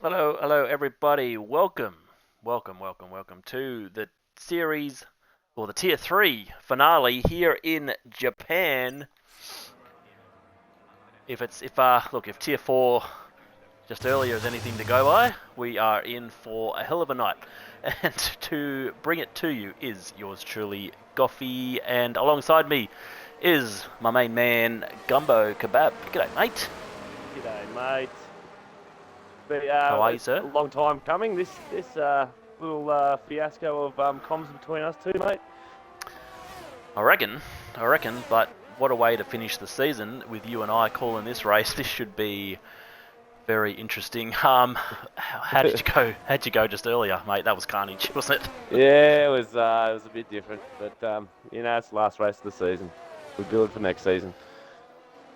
Hello, hello, everybody. Welcome to the series or the Tier 3 finale here in Japan. If Tier 4 just earlier is anything to go by, we are in for a hell of a night. And to bring it to you is yours truly, Goffy, and alongside me is my main man, Gumbo Kebab. G'day, mate. G'day, mate. How are you, It's sir? a long time coming. This little fiasco of comms between us two, mate. I reckon, but what a way to finish the season with you and I calling this race. This should be very interesting. How did you go? How'd you go just earlier, mate? That was carnage, wasn't it? Yeah, it was a bit different, but it's the last race of the season. We build for next season.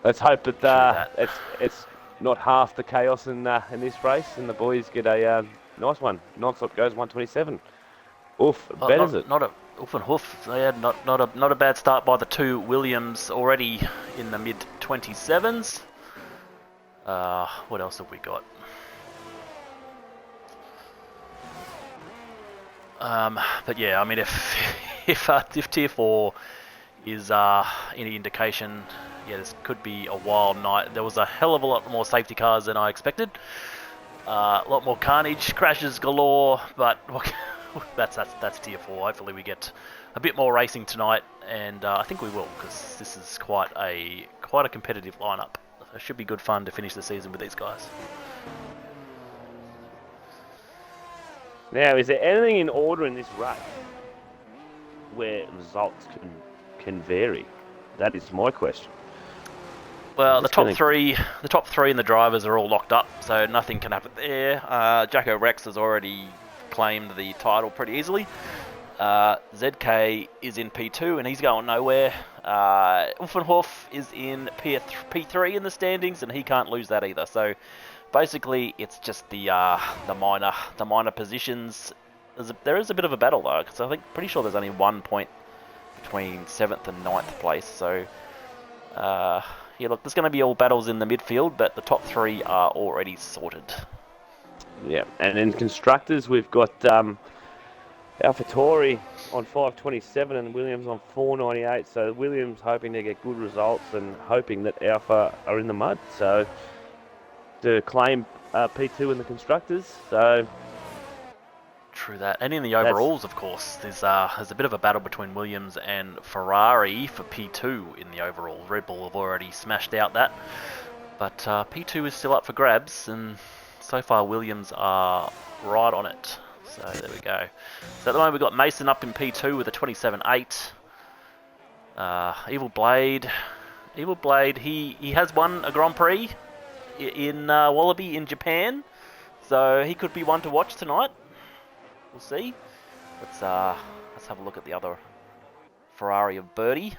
Let's hope that True that. it's not half the chaos in this race, and the boys get a nice one. Non-stop goes 127. Oof, Oh, betters it. not a hoof and hoof. They had not a bad start by the two Williams already in the mid 27s. What else have we got? But yeah, I mean, if Tier 4 is any indication, yeah, this could be a wild night. There was a hell of a lot more safety cars than I expected. A lot more carnage, crashes galore, but that's Tier 4. Hopefully we get a bit more racing tonight, and I think we will, because this is quite a competitive lineup. It should be good fun to finish the season with these guys. Now, is there anything in order in this race where results can vary? That is my question. Well, the top three and the drivers are all locked up, so nothing can happen there. Jacko Rex has already claimed the title pretty easily. ZK is in P2 and he's going nowhere. Uffenhoff is in P3 in the standings and he can't lose that either. So basically, it's just the minor positions. There is a bit of a battle though, because I think pretty sure there's only 1 point between 7th and 9th place. So yeah, look, there's going to be all battles in the midfield, but the top three are already sorted. Yeah, and in constructors, we've got AlphaTauri on 527 and Williams on 498. So Williams hoping to get good results and hoping that Alpha are in the mud. So to claim P2 in the constructors. So True that. And in the overalls, of course, there's a bit of a battle between Williams and Ferrari for P2 in the overall. Red Bull have already smashed out that. But P2 is still up for grabs, and so far Williams are right on it. So there we go. So at the moment we've got Mason up in P2 with a 27.8. Evil Blade, he has won a Grand Prix in Wallaby in Japan. So he could be one to watch tonight. We'll see. Let's have a look at the other Ferrari of Birdie.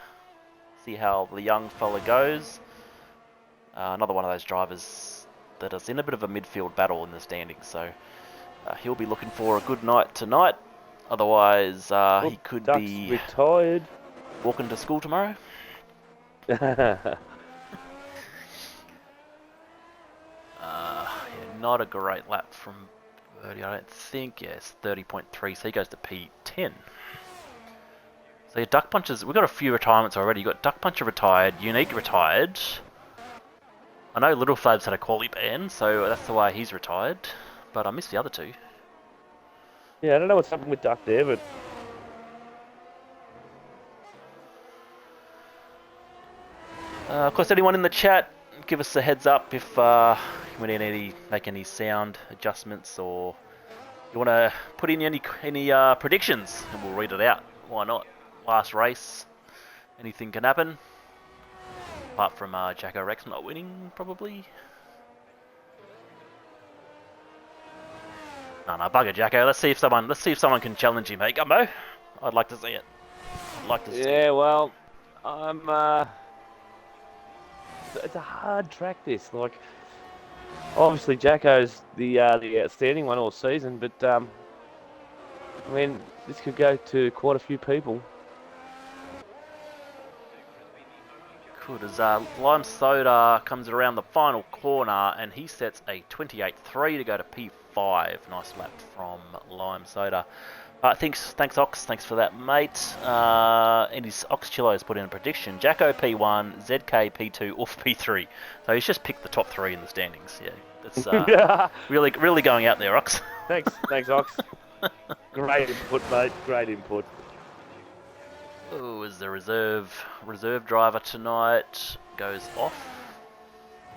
See how the young fella goes. Another one of those drivers that is in a bit of a midfield battle in the standings. So he'll be looking for a good night tonight. Otherwise, he could Duck's be retired. walking to school tomorrow. Yeah, not a great lap from Birdie, I don't think. Yes, 30.3, so he goes to P10. So your Duck Punchers, we've got a few retirements already. You've got Duck Puncher retired, Unique retired. I know Little Flab's had a quality ban, so that's the way he's retired. But I missed the other two. Yeah, I don't know what's happened with Duck there, but Of course, anyone in the chat, give us a heads up if you need to make any sound adjustments or you want to put in any predictions, and we'll read it out. Why not? Last race, anything can happen. Apart from Jacko Rex not winning, probably. No, bugger Jacko. Let's see if someone can challenge him. Hey, Gumbo, I'd like to see it. I'd like to see it. yeah, well, I'm. It's a hard track. This, like, obviously Jacko's the outstanding one all season, but I mean, this could go to quite a few people. Good as Lime Soda comes around the final corner and he sets a 28.3 to go to P5. Nice lap from Lime Soda. Thanks Ox. Thanks for that, mate. And his Ox Chillo has put in a prediction. Jacko P1, ZK P2, Oof P3. So he's just picked the top 3 in the standings. Yeah, that's really going out there, Ox. Thanks, Ox. Great input, mate. Great input. Oh, is the reserve driver tonight goes off.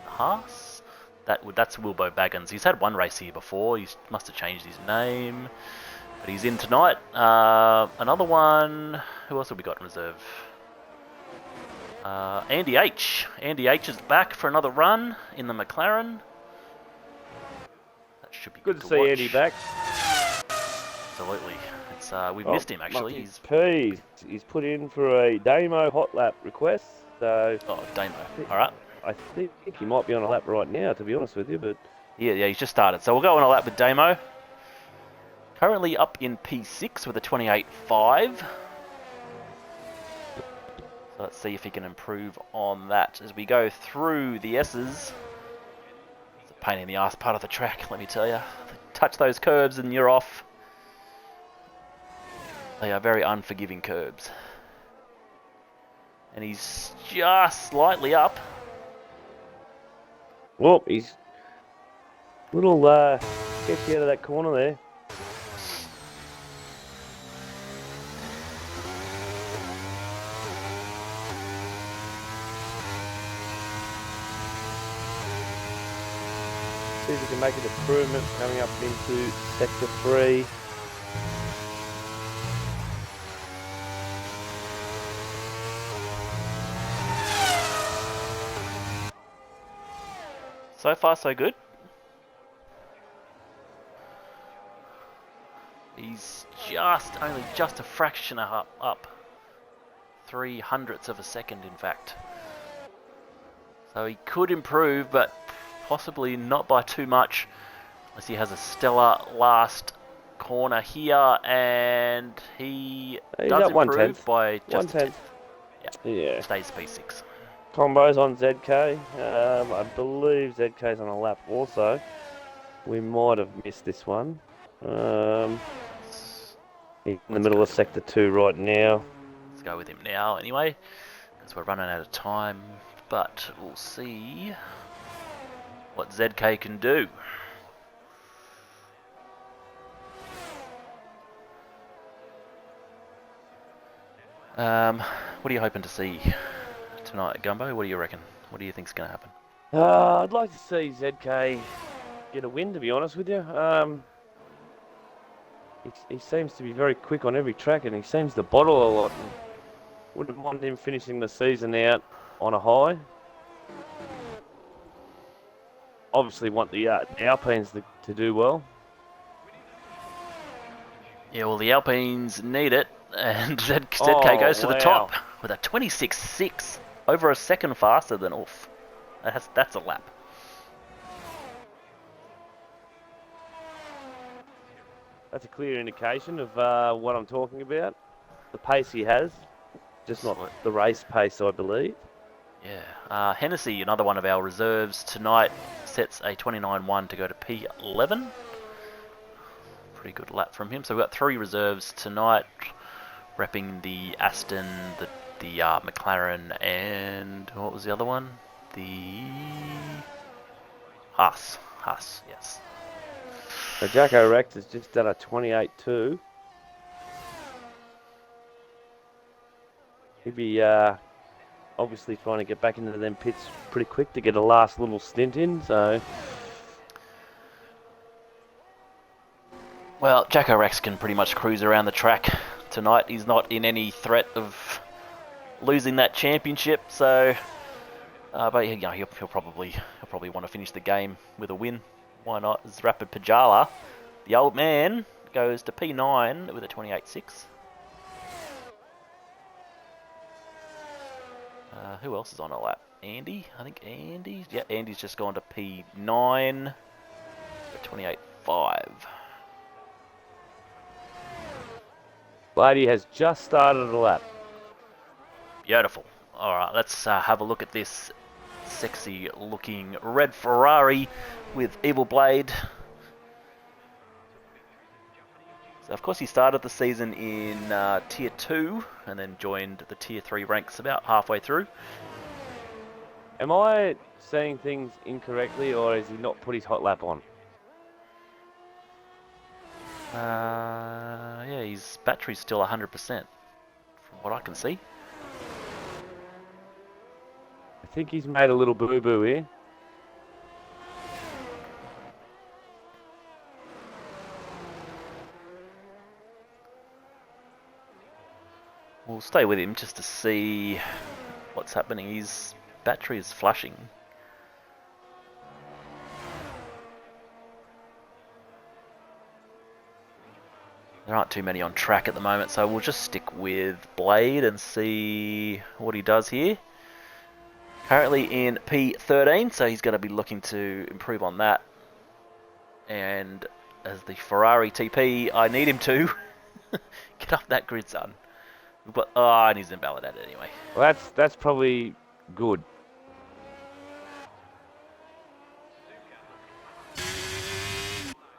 Haas. That's Wilbo Baggins. He's had one race here before. He must have changed his name, but he's in tonight. Another one. Who else have we got in reserve? Andy H. Andy H is back for another run in the McLaren. That should be good to to see watch. Andy back. Absolutely. We've missed him actually. He's put in for a Damo hot lap request. So. Oh, Damo. All right. I think he might be on a lap right now, to be honest with you, but. Yeah, he's just started. So we'll go on a lap with Damo. Currently up in P6 with a 28.5. So let's see if he can improve on that as we go through the S's. It's a pain in the ass part of the track, let me tell you. Touch those curbs and you're off. They are very unforgiving curbs. And he's just slightly up. Well, he's a little sketchy out of that corner there. See if we can make an improvement coming up into sector 3. So far, so good. He's only just a fraction up. 0.03 of a second, in fact. So he could improve, but possibly not by too much, unless he has a stellar last corner here, and he does improve by just 1/10. Yeah. Stays P6. Combos on ZK. I believe ZK's on a lap also. We might have missed this one. In the middle of sector 2 right now. Let's go with him now anyway, because we're running out of time. But we'll see what ZK can do. What are you hoping to see tonight, Gumbo? What do you reckon? What do you think's going to happen? I'd like to see ZK get a win, to be honest with you. He seems to be very quick on every track, and he seems to bottle a lot. Wouldn't mind him finishing the season out on a high. Obviously want the Alpines to do well. Yeah, well, the Alpines need it, and ZK goes to the top with a 26.6, over a second faster than Oof. That's a lap. That's a clear indication of what I'm talking about. The pace he has, just not the race pace, I believe. Yeah. Hennessy, another one of our reserves tonight, sets a 29.1 to go to P11. Pretty good lap from him. So we've got 3 reserves tonight, repping the Aston, the McLaren, and what was the other one? The Haas. Haas, yes. So Jacko Rex has just done a 28.2. He'd be obviously trying to get back into them pits pretty quick to get a last little stint in. So, well, Jacko Rex can pretty much cruise around the track tonight. He's not in any threat of losing that championship. So, but yeah, he'll probably want to finish the game with a win. Why not? As Rapid Pajala, the old man, goes to P9 with a 28.6. Who else is on a lap? Andy? I think Andy. Yeah, Andy's just gone to P9 for 28.5. Lady has just started a lap. Beautiful. All right, let's have a look at this sexy-looking red Ferrari with Evil Blade. So, of course, he started the season in Tier 2 and then joined the Tier 3 ranks about halfway through. Am I saying things incorrectly, or has he not put his hot lap on? Yeah, his battery's still 100% from what I can see. I think he's made a little boo-boo here. We'll stay with him just to see what's happening. His battery is flushing. There aren't too many on track at the moment, so we'll just stick with Blade and see what he does here. Currently in P13, so he's going to be looking to improve on that. And as the Ferrari TP, I need him to get off that grid, son. But and he's invalidated anyway. Well, that's probably good.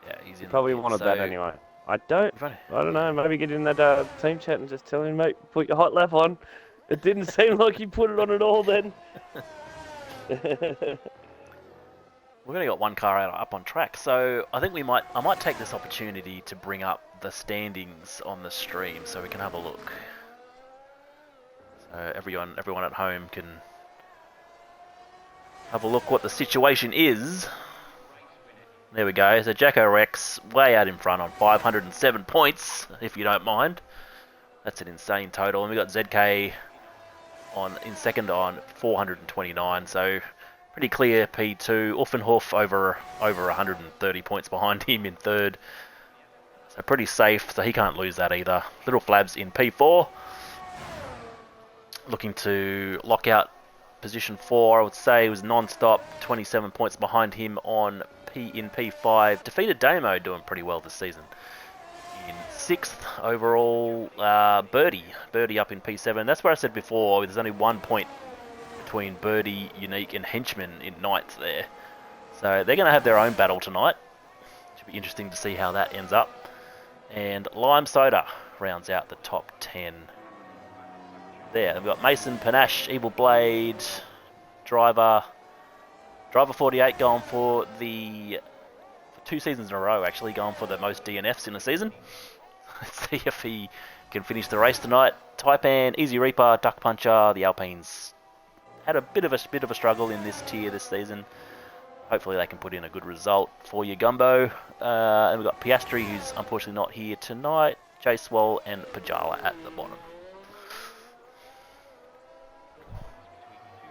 Yeah, he's in. Probably wanted that anyway. I don't know. Maybe get in that team chat and just tell him, mate, put your hot lap on. It didn't seem like you put it on at all then. We've only got one car up on track, so I think I might take this opportunity to bring up the standings on the stream so we can have a look. So everyone at home can have a look what the situation is. There we go. So Jacko Rex way out in front on 507 points, if you don't mind. That's an insane total. And we got ZK in second on 429. So pretty clear P2. Uffenhof over 130 points behind him in third. So pretty safe. So he can't lose that either. Little Flabs in P4. Looking to lock out position 4. I would say he was non-stop. 27 points behind him in P5. Defeated Damo doing pretty well this season. In 6th overall, Birdie up in P7. That's where I said before, there's only 1 point between Birdie, Unique and Henchman in 9th there. So they're going to have their own battle tonight. Should be interesting to see how that ends up. And Lime Soda rounds out the top 10. There, we've got Mason, Panache, Evil Blade, Driver 48 going for 2 seasons in a row, actually, going for the most DNFs in a season. Let's see if he can finish the race tonight. Taipan, Easy Reaper, Duck Puncher, the Alpines had a bit of a struggle in this tier this season. Hopefully they can put in a good result for you, Gumbo. And we've got Piastri, who's unfortunately not here tonight, J-Swole and Pajala at the bottom.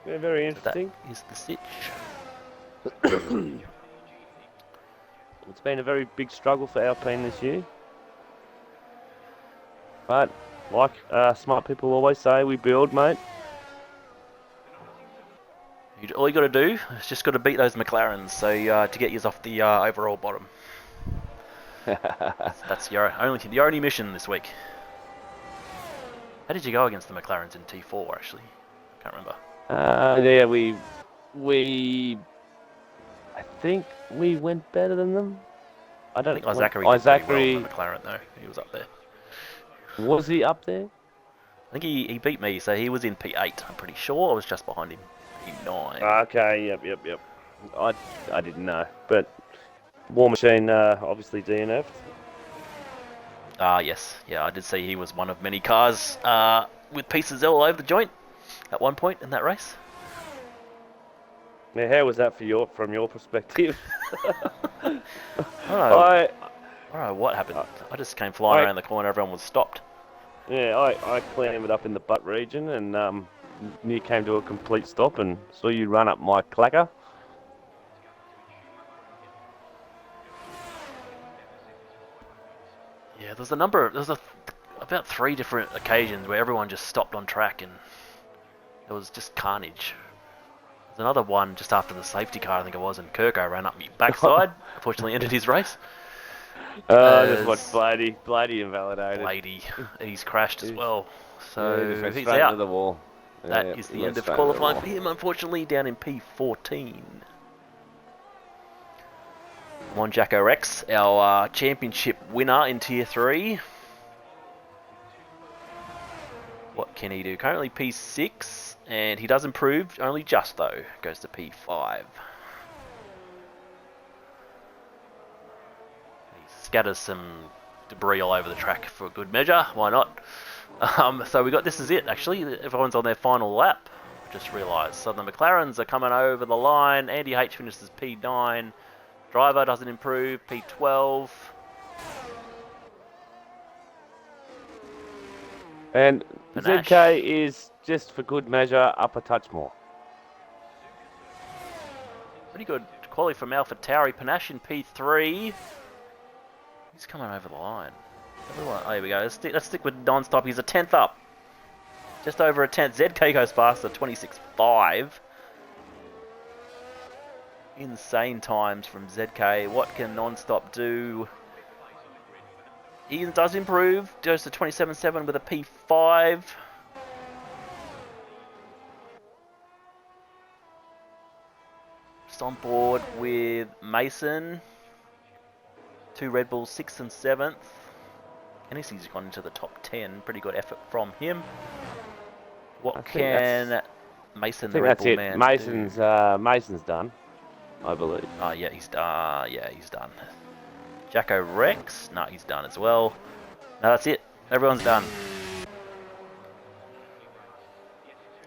Yeah, very interesting. So that is the sitch. It's been a very big struggle for Alpine this year. But, like smart people always say, we build, mate. All you got to do is just got to beat those McLarens, so to get you off the overall bottom. That's your only mission this week. How did you go against the McLarens in T4? Actually, I can't remember. Yeah, I think we went better than them. I think Zachary did pretty well on the McLaren though. He was up there. Was he up there? I think he beat me, so he was in P8. I'm pretty sure. I was just behind him. P9. Okay, yep. I didn't know, but War Machine obviously DNF'd. Yes. Yeah, I did see he was one of many cars with pieces all over the joint at one point in that race. Now, how was that from your perspective? I don't know what happened. I just came flying around the corner. Everyone was stopped. Yeah, I clambered up in the butt region and near came to a complete stop and saw you run up my clacker. Yeah, there's about 3 different occasions where everyone just stopped on track and it was just carnage. There's another one just after the safety car, I think it was, and Kirko ran up my backside. Unfortunately, ended his race. Just watched Bladey invalidated. Bladey, he's crashed as well. So yeah, he's out out. of the wall. That is the end of qualifying for him, unfortunately, down in P14. Come on, Jacko Rex, our championship winner in Tier 3. What can he do? Currently P6, and he does improve, only just though. Goes to P5. He scatters some debris all over the track for good measure. Why not? So we got, this is it actually. Everyone's on their final lap. I just realised. So the McLarens are coming over the line. Andy H finishes P9. Driver doesn't improve, P12. And Panache. ZK is, just for good measure, up a touch more. Pretty good quality from Alpha Tauri. Panache in P3. He's coming over the line. Oh, here we go. Let's stick with non-stop. He's a 10th up. Just over a 10th. ZK goes faster, 26.5. Insane times from ZK. What can non-stop do? He does improve. Goes to 27.7 with a P5. Just on board with Mason. 2 Red Bulls, 6th and 7th. Hennessy's gone into the top 10. Pretty good effort from him. What can Mason, the Red Bull man, Mason's do? Mason's done, I believe. Oh yeah, he's done. Yeah, he's done. Jacko Rex, no, he's done as well. No, that's it. Everyone's done.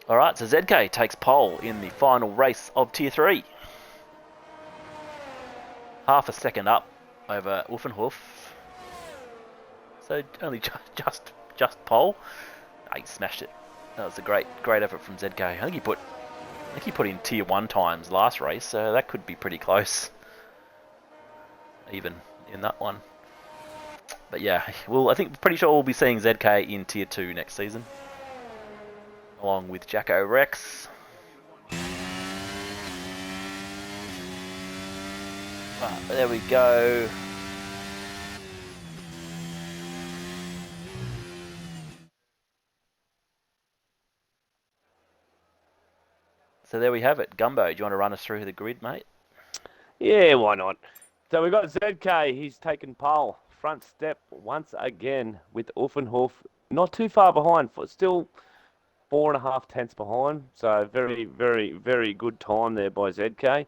All right, so ZK takes pole in the final race of Tier 3. Half a second up over Uffenhof. So only just pole. Oh, he smashed it. That was a great effort from ZK. I think he put in Tier 1 times last race, so that could be pretty close. Even in that one. But yeah, I think pretty sure we'll be seeing ZK in Tier 2 next season. Along with Jacko Rex. There we go. So there we have it. Gumbo, do you want to run us through the grid, mate? Yeah, why not? So we've got ZK. He's taken pole. Front step once again with Uffenhof. Not too far behind. Still 4.5 tenths behind. So very, very, very good time there by ZK.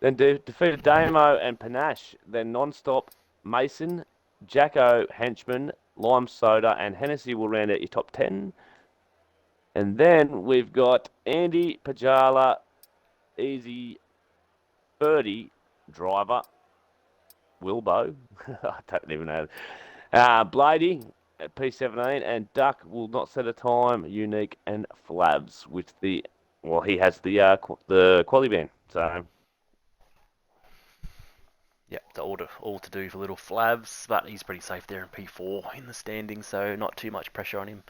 Then defeated Damo and Panache. Then non-stop Mason, Jacko, Henchman, Lime Soda, and Hennessy will round out your top 10. And then we've got Andy, Pajala, Easy, Birdie, Driver, Wilbo, I don't even know, Blady at P17, and Duck will not set a time, Unique, and Flabs with the, well, he has the quali ban, so. Yep, all to do for little Flabs, but he's pretty safe there in P4 in the standings, so not too much pressure on him.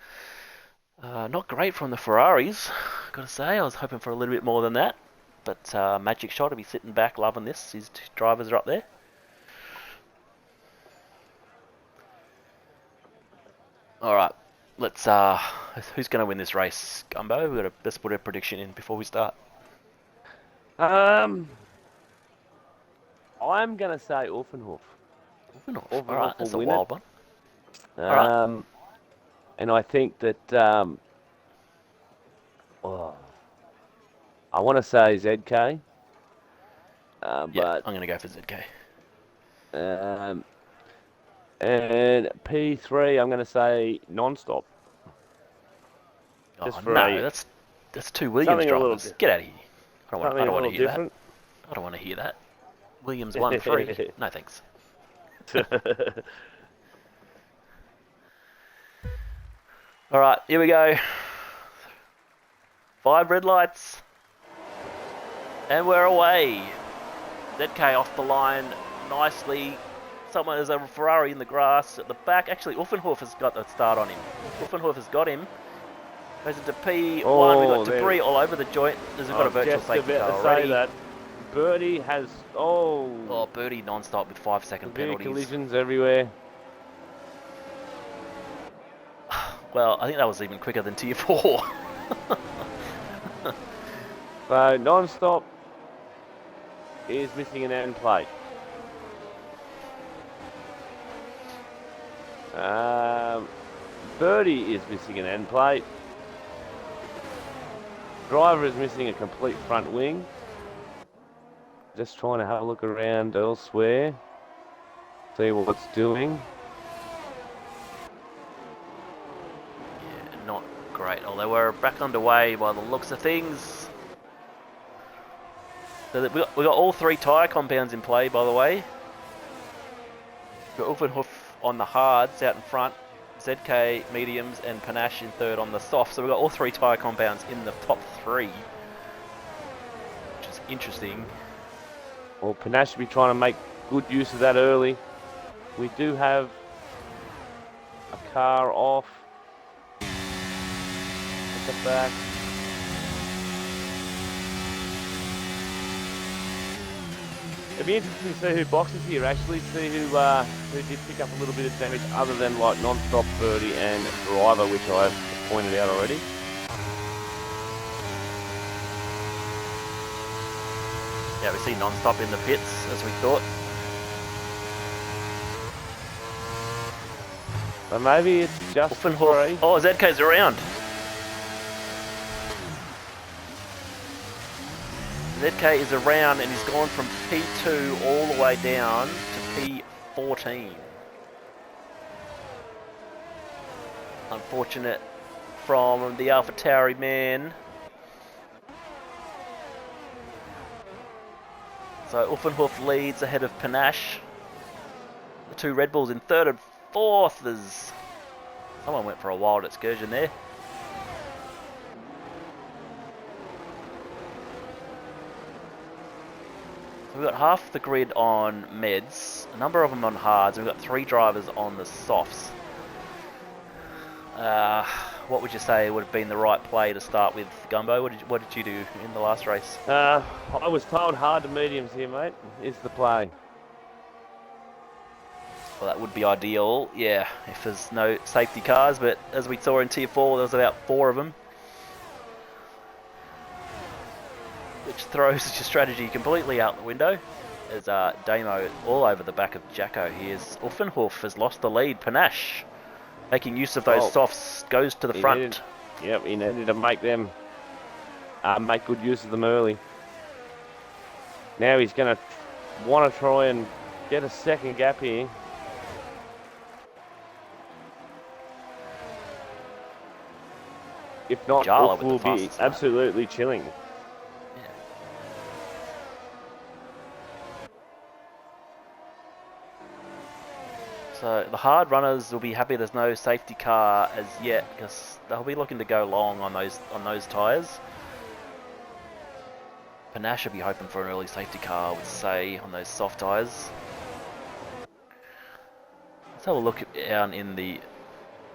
Not great from the Ferraris, gotta say. I was hoping for a little bit more than that. But Magic Shot will be sitting back loving this. His drivers are up there. Alright, let's who's gonna win this race, Gumbo? Let's put a prediction in before we start. I'm gonna say Uffenhof. Uffenhof. Alright, that's a wild one. And I think that I want to say ZK. Yeah, but I'm going to go for ZK. And P3, I'm going to say non-stop. Oh no, that's 2 Williams drivers. Get out of here. I don't want to hear that. I don't want to hear that. Williams 1-3. No thanks. Alright, here we go. 5 red lights. And we're away. ZK off the line nicely. There's a Ferrari in the grass at the back. Actually, Uffenhof has got the start on him. Uffenhof has got him. Goes into P1. We've got debris all over the joint. We've got a virtual safety car already. That. Birdie has... Oh, Birdie non-stop with 5-second penalties. Collisions everywhere. Well, I think that was even quicker than Tier 4. So non-stop is missing an end plate. Birdie is missing an end plate. Driver is missing a complete front wing. Just trying to have a look around elsewhere. See what it's doing. Yeah, not great. Although we're back underway by the looks of things. So we got all 3 tyre compounds in play, by the way. We've got Uffenhoof on the hards out in front, ZK mediums, and Panache in third on the soft. So we've got all 3 tyre compounds in the top 3, which is interesting. Well, Panache should be trying to make good use of that early. We do have a car off at the back. It'd be interesting to see who boxes here, actually, see who did pick up a little bit of damage other than like non-stop, Birdie and Driver, which I've pointed out already. Yeah, we see non-stop in the pits, as we thought. So maybe it's just Uffenhoof. Oh, ZK's around. ZK is around and he's gone from P2 all the way down to P14. Unfortunate from the AlphaTauri man. So Uffenhoof leads ahead of Panache. The 2 Red Bulls in third and fourth. There's someone went for a wild excursion there. So we've got half the grid on meds, a number of them on hards. We've got 3 drivers on the softs. What would you say would have been the right play to start with, Gumbo? What did you do in the last race? I was told hard to mediums here, mate, is the play. Well, that would be ideal, yeah, if there's no safety cars, but as we saw in Tier 4, there was about 4 of them. Which throws your strategy completely out the window. As Damo all over the back of Jacko. Here's Uffenhoof has lost the lead. Panache, making use of those softs, goes to the front. He needed to make them make good use of them early. Now he's going to want to try and get a second gap here. If not, Uff will be absolutely chilling. So the hard runners will be happy there's no safety car as yet because they'll be looking to go long on those tyres. Panache will be hoping for an early safety car, I would say, on those soft tyres. Let's have a look down in the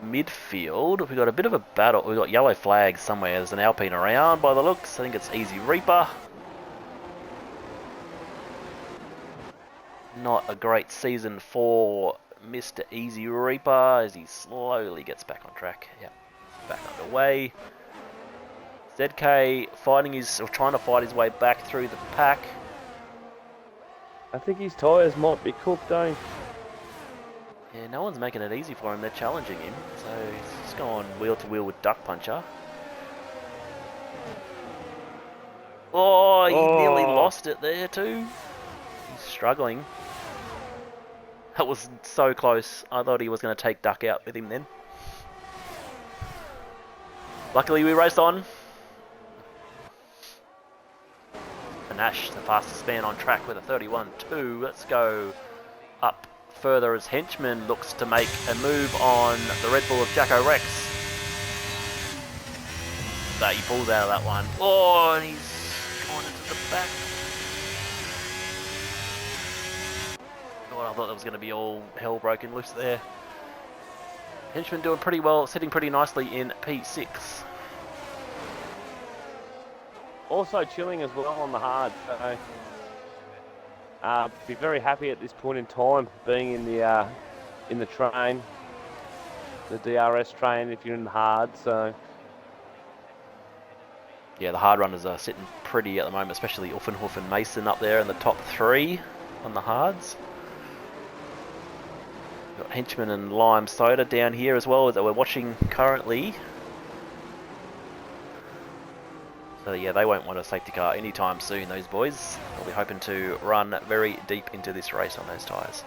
midfield. We've got a bit of a battle. We've got yellow flags somewhere. There's an Alpine around by the looks. I think it's Easy Reaper. Not a great season for Mr. Easy Reaper as he slowly gets back on track. Yep, back underway. ZK trying to fight his way back through the pack. I think his tyres might be cooked, though. Yeah, no one's making it easy for him. They're challenging him. So he's just going wheel to wheel with Duck Puncher. Oh, he nearly lost it there too. He's struggling. That was so close. I thought he was going to take Duck out with him then. Luckily we raced on. Panache, the fastest man on track with a 31.2. Let's go up further as Henchman looks to make a move on the Red Bull of Jacko Rex. But he pulls out of that one. Oh, and he's gone into the back. God, I thought that was going to be all hell broken loose there. Henchman doing pretty well, sitting pretty nicely in P6. Also chilling as well on the hard. So, be very happy at this point in time being in the train, the DRS train if you're in the hard. So Yeah, the hard runners are sitting pretty at the moment, especially Uffenhoff and Mason up there in the top 3 on the hards. We've got Henchman and Lime Soda down here as well that we're watching currently. So yeah, they won't want a safety car anytime soon, those boys. They'll be hoping to run very deep into this race on those tyres.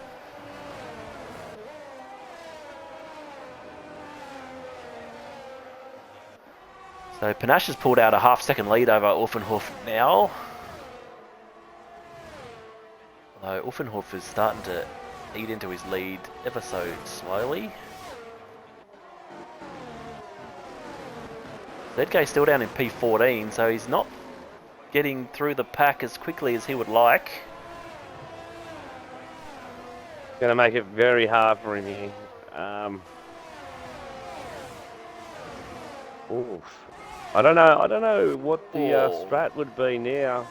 So Panache has pulled out a half-second lead over Uffenhoff now. Although Uffenhoff is starting to eat into his lead ever so slowly. ZK's still down in P14, so he's not getting through the pack as quickly as he would like. Going to make it very hard for him here. I don't know what the strat would be now,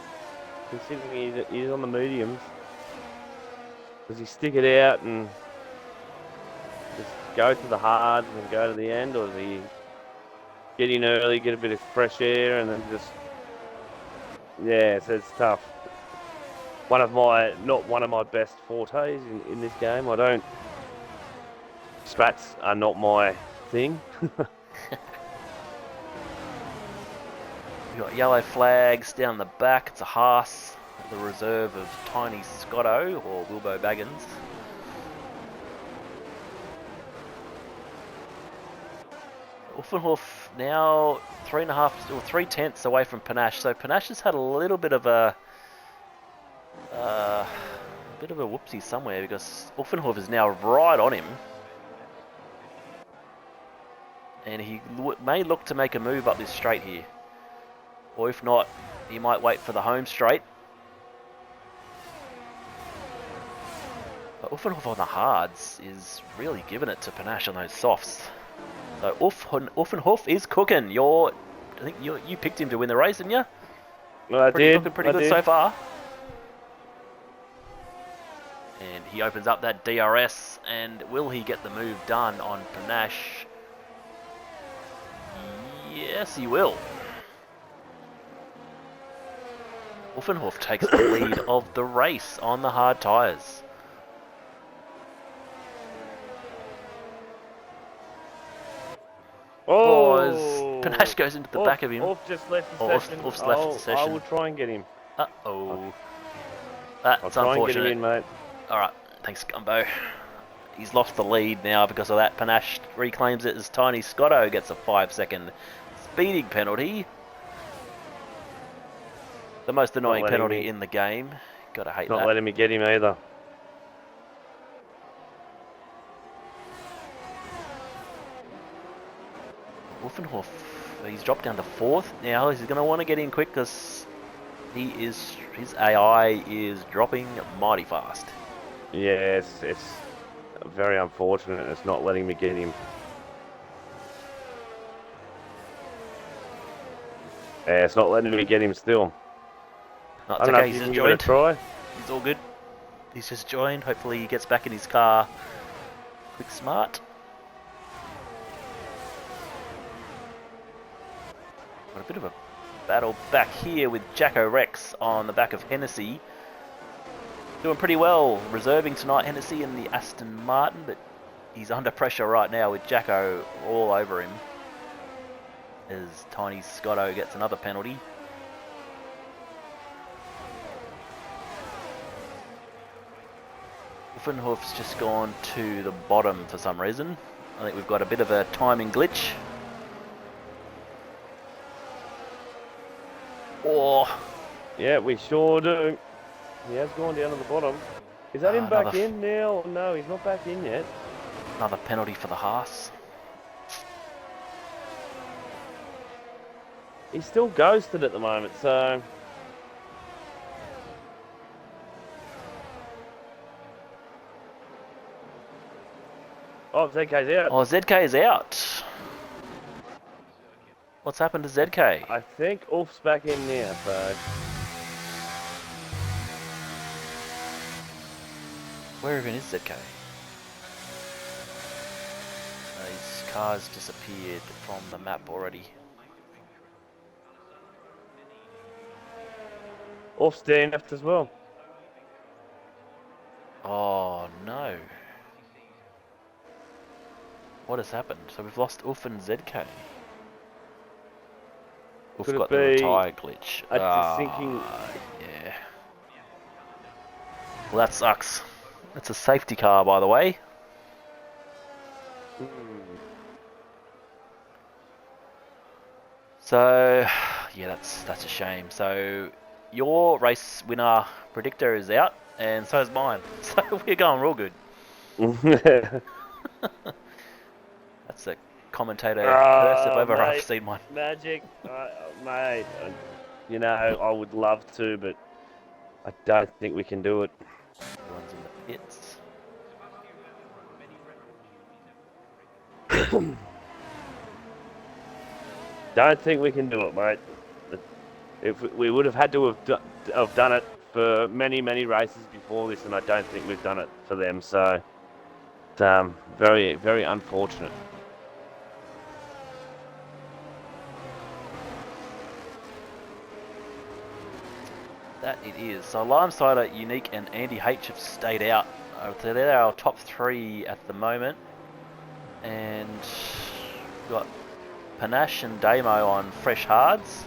considering he's on the mediums. Does he stick it out and just go to the hards and go to the end, or does he get in early, get a bit of fresh air, and then just... Yeah, so it's tough. Not one of my best fortes in this game. Strats are not my thing. We've got yellow flags down the back. It's a Haas, the reserve of Tiny Scotto or Wilbo Baggins. Uffenhoff now 3.5 or 3/10 away from Panache. So Panache has had a little bit of a whoopsie somewhere, because Uffenhoff is now right on him. And he may look to make a move up this straight here. Or if not, he might wait for the home straight. But Uffenhoff on the hards is really giving it to Panache on those softs. So Uffenhoff is cooking. I think you picked him to win the race, didn't you? Well, I did. Looking pretty good so far. And he opens up that DRS, and will he get the move done on Panache? Yes, he will. Uffenhoff takes the lead of the race on the hard tyres. Oh! Panache goes into the back of him. Off just left the session. Off's left the session. I will try and get him. Uh-oh. That's I'll try unfortunate. and get him in, mate. Alright, thanks, Gumbo. He's lost the lead now because of that. Panache reclaims it as Tiny Scotto gets a 5-second speeding penalty. The most annoying penalty in the game. Gotta hate that. Not letting me get him either. Uffenhoff, he's dropped down to 4th. Now he's going to want to get in quick because his AI is dropping mighty fast. Yeah, it's very unfortunate. It's not letting me get him. Yeah, it's not letting me get him still. No, it's I don't know okay, if he's you just can give it a joined. try. He's all good. He's just joined. Hopefully he gets back in his car quick smart. Got a bit of a battle back here with Jacko Rex on the back of Hennessy. Doing pretty well, reserving tonight Hennessy in the Aston Martin, but he's under pressure right now with Jacko all over him as Tiny Scotto gets another penalty. Uffenhoff's just gone to the bottom for some reason. I think we've got a bit of a timing glitch. Oh. Yeah, we sure do. He has gone down to the bottom. Is that him back in now? No, he's not back in yet. Another penalty for the Haas. He's still ghosted at the moment, so... Oh, ZK's out. Oh, ZK is out. What's happened to ZK? I think Ulf's back in now, so... Where even is ZK? His car's disappeared from the map already. off stand left as well. Oh no. What has happened? So we've lost Uff and ZK. Uff Could it got the be retire glitch. a sinking? Yeah. Well, that sucks. It's a safety car, by the way. So, yeah, that's a shame. So, your race winner predictor is out, and so is mine. So we're going real good. That's a commentator curse if ever I've seen one. Magic, mate. You know, I would love to, but I don't think we can do it. Everyone's in the pits. Don't think we can do it, mate. If we would have had to have done it for many races before this, and I don't think we've done it for them. So, it's, very unfortunate. That it is. So Limesider, Unique, and Andy H have stayed out. So they're our top three at the moment. And we've got Panache and Damo on fresh hards.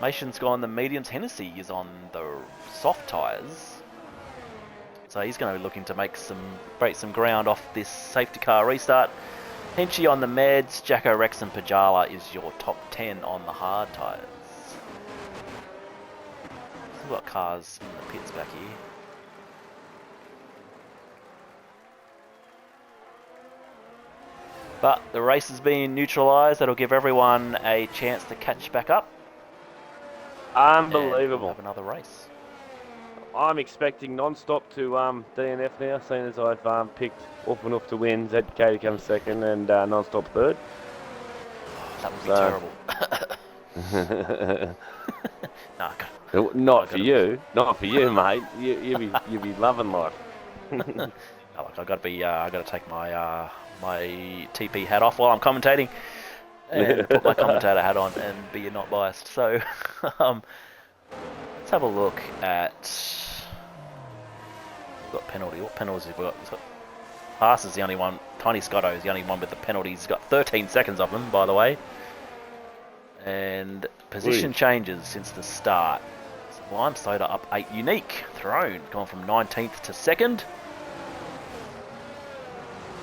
Mason's gone the mediums. Hennessy is on the soft tyres. So he's going to be looking to break some ground off this safety car restart. Henchy on the meds. Jacko, Rex, and Pajala is your top 10 on the hard tyres. We've got cars in the pits back here. But the race has been neutralised. That'll give everyone a chance to catch back up. Unbelievable. We'll have another race. I'm expecting non-stop to DNF now, seeing as I've picked Off and Off to win, ZK to come second, and non-stop third. That would be terrible. No, not for you, mate. You'd be loving life. No, look, I got to take my my TP hat off while I'm commentating, and put my commentator hat on and be not biased. So, let's have a look at. We've got penalty. What penalties have we got? Haas is the only one. Tiny Scotto is the only one with the penalties. He's got 13 seconds of them, by the way. And position changes since the start. So Lime Soda up 8. Unique thrown, gone from 19th to 2nd.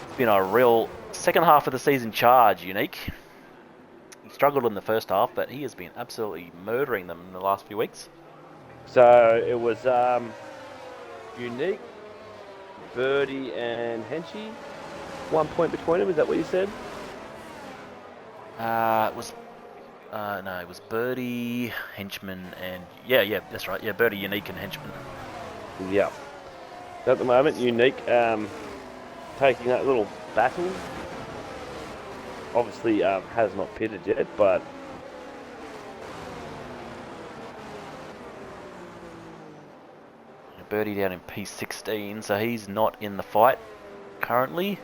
It's been a real second half of the season charge, Unique. He struggled in the first half, but he has been absolutely murdering them in the last few weeks. So it was Unique, Birdie, and Henchy. 1 point between them. Is that what you said? It was. No, it was Birdie, Henchman, and yeah, that's right. Yeah, Birdie, Unique, and Henchman. Yeah. At the moment, Unique taking that little battle. Obviously, has not pitted yet, but Birdie down in P16, so he's not in the fight currently.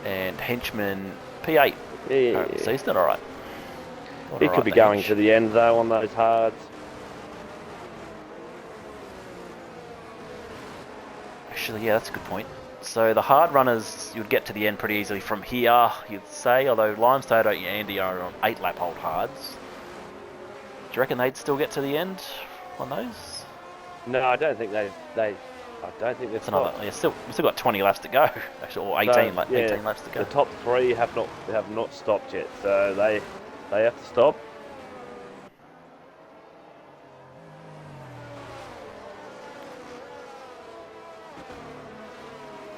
And Henchman P8. Yeah. So he's done all right. He could be going to the end though on those hards. Actually, yeah, that's a good point. So the hard runners, you'd get to the end pretty easily from here, you'd say. Although Limestone and Andy are on 8-lap old hards. Do you reckon they'd still get to the end on those? No, I don't think they. I don't think they've. Another. Yeah, we've still got 20 laps to go. Actually, or 18, 18 laps to go. The top three have not stopped yet, so they have to stop.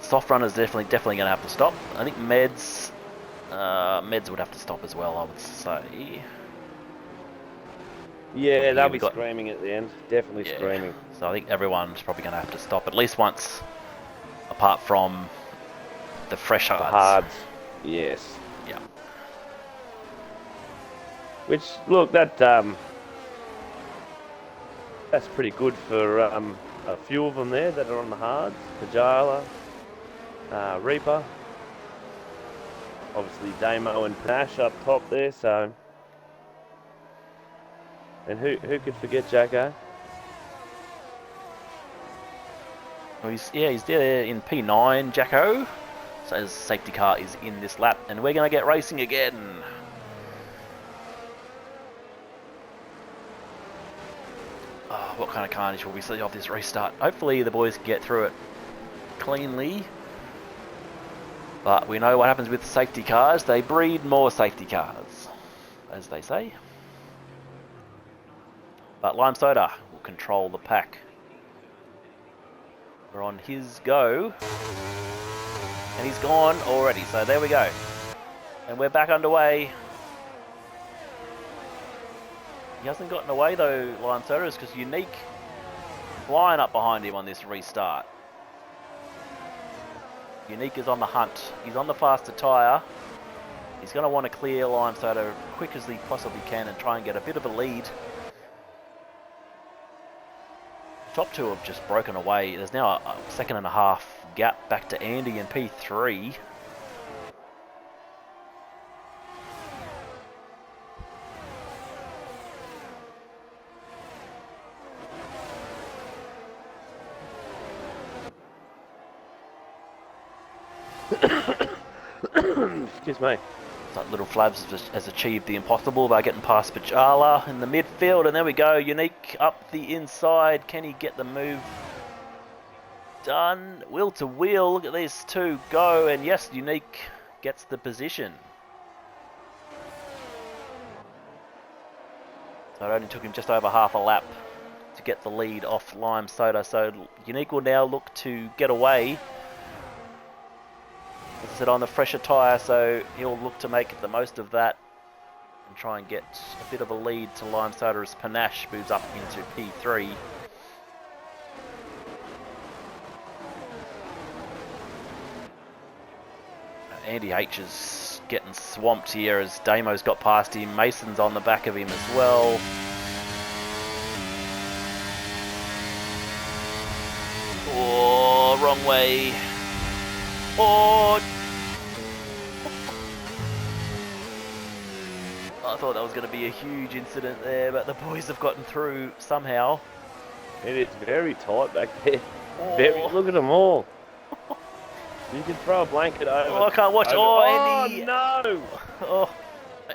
Soft runners definitely going to have to stop. I think Meds would have to stop as well, I would say. Yeah, they'll be screaming at the end. Definitely screaming. So I think everyone's probably going to have to stop at least once, apart from the fresh hards. The hards, yes. Yeah. Which, look, that's pretty good for a few of them there that are on the hards. Pajala, Reaper. Obviously, Damo and Panache up top there, so... And who could forget Jacko? Well, he's there in P9, Jacko. So his safety car is in this lap, and we're going to get racing again. Oh, what kind of carnage will we see off this restart? Hopefully the boys can get through it cleanly. But we know what happens with safety cars. They breed more safety cars, as they say. But Lime Soda will control the pack. We're on his go. And he's gone already, so there we go. And we're back underway. He hasn't gotten away though, Lime Soda, because Unique flying up behind him on this restart. Unique is on the hunt. He's on the faster tyre. He's going to want to clear Lime Soda as quick as he possibly can and try and get a bit of a lead. Top two have just broken away. There's now a second and a half gap back to Andy in P3. Excuse me. That little Flabs has achieved the impossible by getting past Pachala in the midfield, and there we go. Unique up the inside. Can he get the move done? Wheel to wheel. Look at these two go, and yes, Unique gets the position. So it only took him just over half a lap to get the lead off Lime Soda. So Unique will now look to get away. As I said, on the fresher tyre, so he'll look to make the most of that and try and get a bit of a lead to Lime Soda as Panache moves up into P3. Andy H is getting swamped here as Damo's got past him. Mason's on the back of him as well. Oh, wrong way. Oh! I thought that was going to be a huge incident there, but the boys have gotten through somehow. It is very tight back there. Oh. Look at them all. You can throw a blanket over. Oh, I can't watch. Oh, Andy. Oh, no. Oh,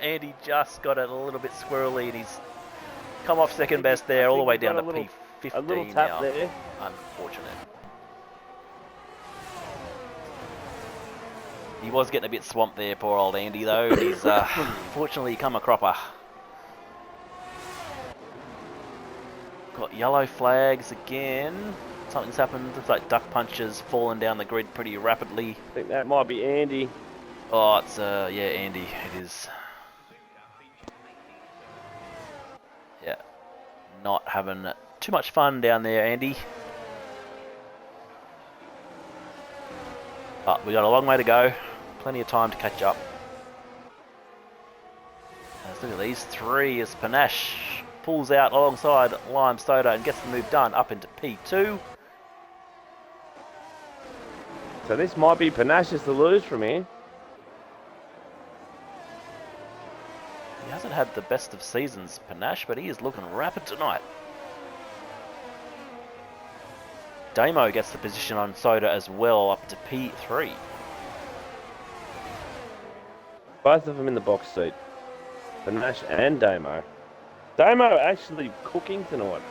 Andy just got it a little bit squirrely, and he's come off second best there, all the way down to P15 a little tap now. there. Unfortunate. He was getting a bit swamped there, poor old Andy, though. He's fortunately come a cropper. Got yellow flags again. Something's happened. Looks like duck punches falling down the grid pretty rapidly. I think that might be Andy. Oh, it's yeah, Andy. It is. Yeah, not having too much fun down there, Andy. But we got a long way to go. Plenty of time to catch up. Let's look at these three as Panache pulls out alongside Lime Soda and gets the move done up into P2. So this might be Panache's to lose from here. He hasn't had the best of seasons, Panache, but he is looking rapid tonight. Damo gets the position on Soda as well, up to P3. Both of them in the box seat. Panache and Damo. Damo actually cooking tonight.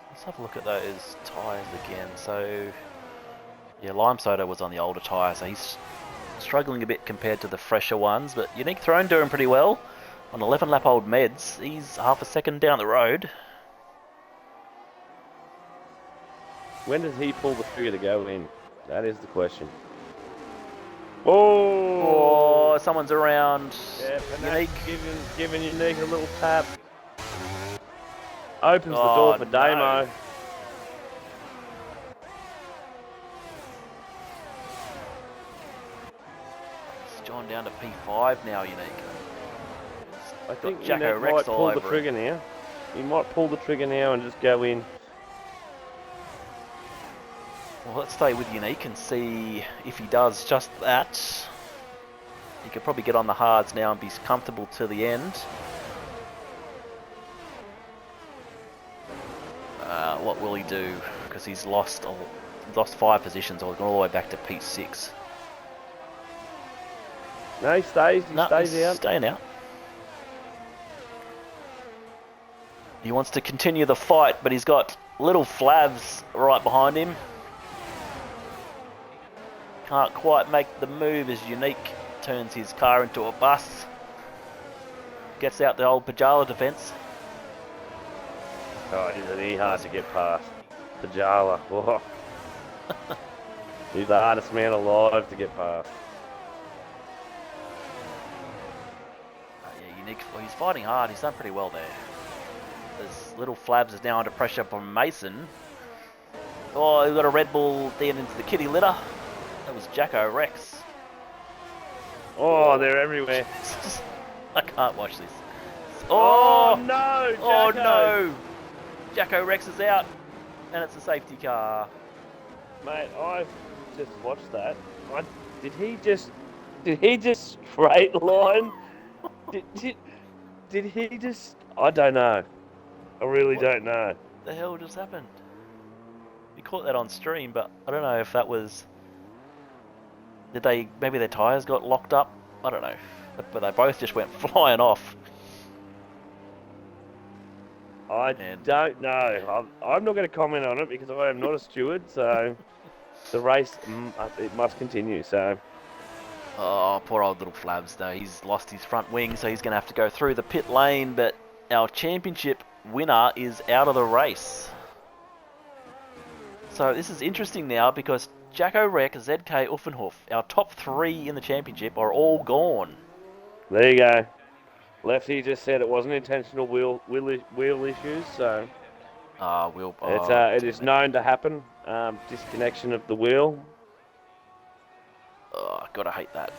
Let's have a look at those tyres again. So, yeah, Lime Soda was on the older tyre, so he's struggling a bit compared to the fresher ones, but Unique Throne doing pretty well. On 11 lap old meds, he's half a second down the road. When does he pull the trigger to go in? That is the question. Oh, someone's around. Yeah, Unique. Giving Unique a little tap. Opens the door for Damo. No. It's gone down to P5 now, Unique. I think Jacko Unique Rex might all pull the over trigger now. He might pull the trigger now and just go in. Well, let's stay with Unique and see if he does just that. He could probably get on the hards now and be comfortable to the end. What will he do? Because he's lost 5 positions, or gone all the way back to P6. No, he stays. He stays he's out. Staying out. He wants to continue the fight, but he's got little Flavs right behind him. Can't quite make the move as Unique turns his car into a bus. Gets out the old Pajala defence. Oh, isn't he hard to get past? Pajala. Oh. He's the hardest man alive to get past. Yeah, Unique. Well, he's fighting hard. He's done pretty well there. There's little Flavs is now under pressure from Mason. Oh, he's got a Red Bull down into the kitty litter. That was Jacko Rex. Oh, they're everywhere. I can't watch this. Oh no! Jacko. Oh no! Jacko Rex is out, and it's a safety car. Mate, I've just watched that. Did he just straight line? did he just? I don't know. I really don't know. What the hell just happened? We caught that on stream, but I don't know if that was. Maybe their tyres got locked up? I don't know. But they both just went flying off. I don't know. I'm not going to comment on it because I am not a steward, so the race, it must continue, so. Oh, poor old little Flavs, though. He's lost his front wing, so he's going to have to go through the pit lane, but our championship winner is out of the race. So this is interesting now because Jacko Rek, ZK Uffenhof, our top 3 in the championship, are all gone. There you go. Lefty just said it wasn't intentional wheel issues, so it is known to happen. Disconnection of the wheel. Oh, gotta hate that.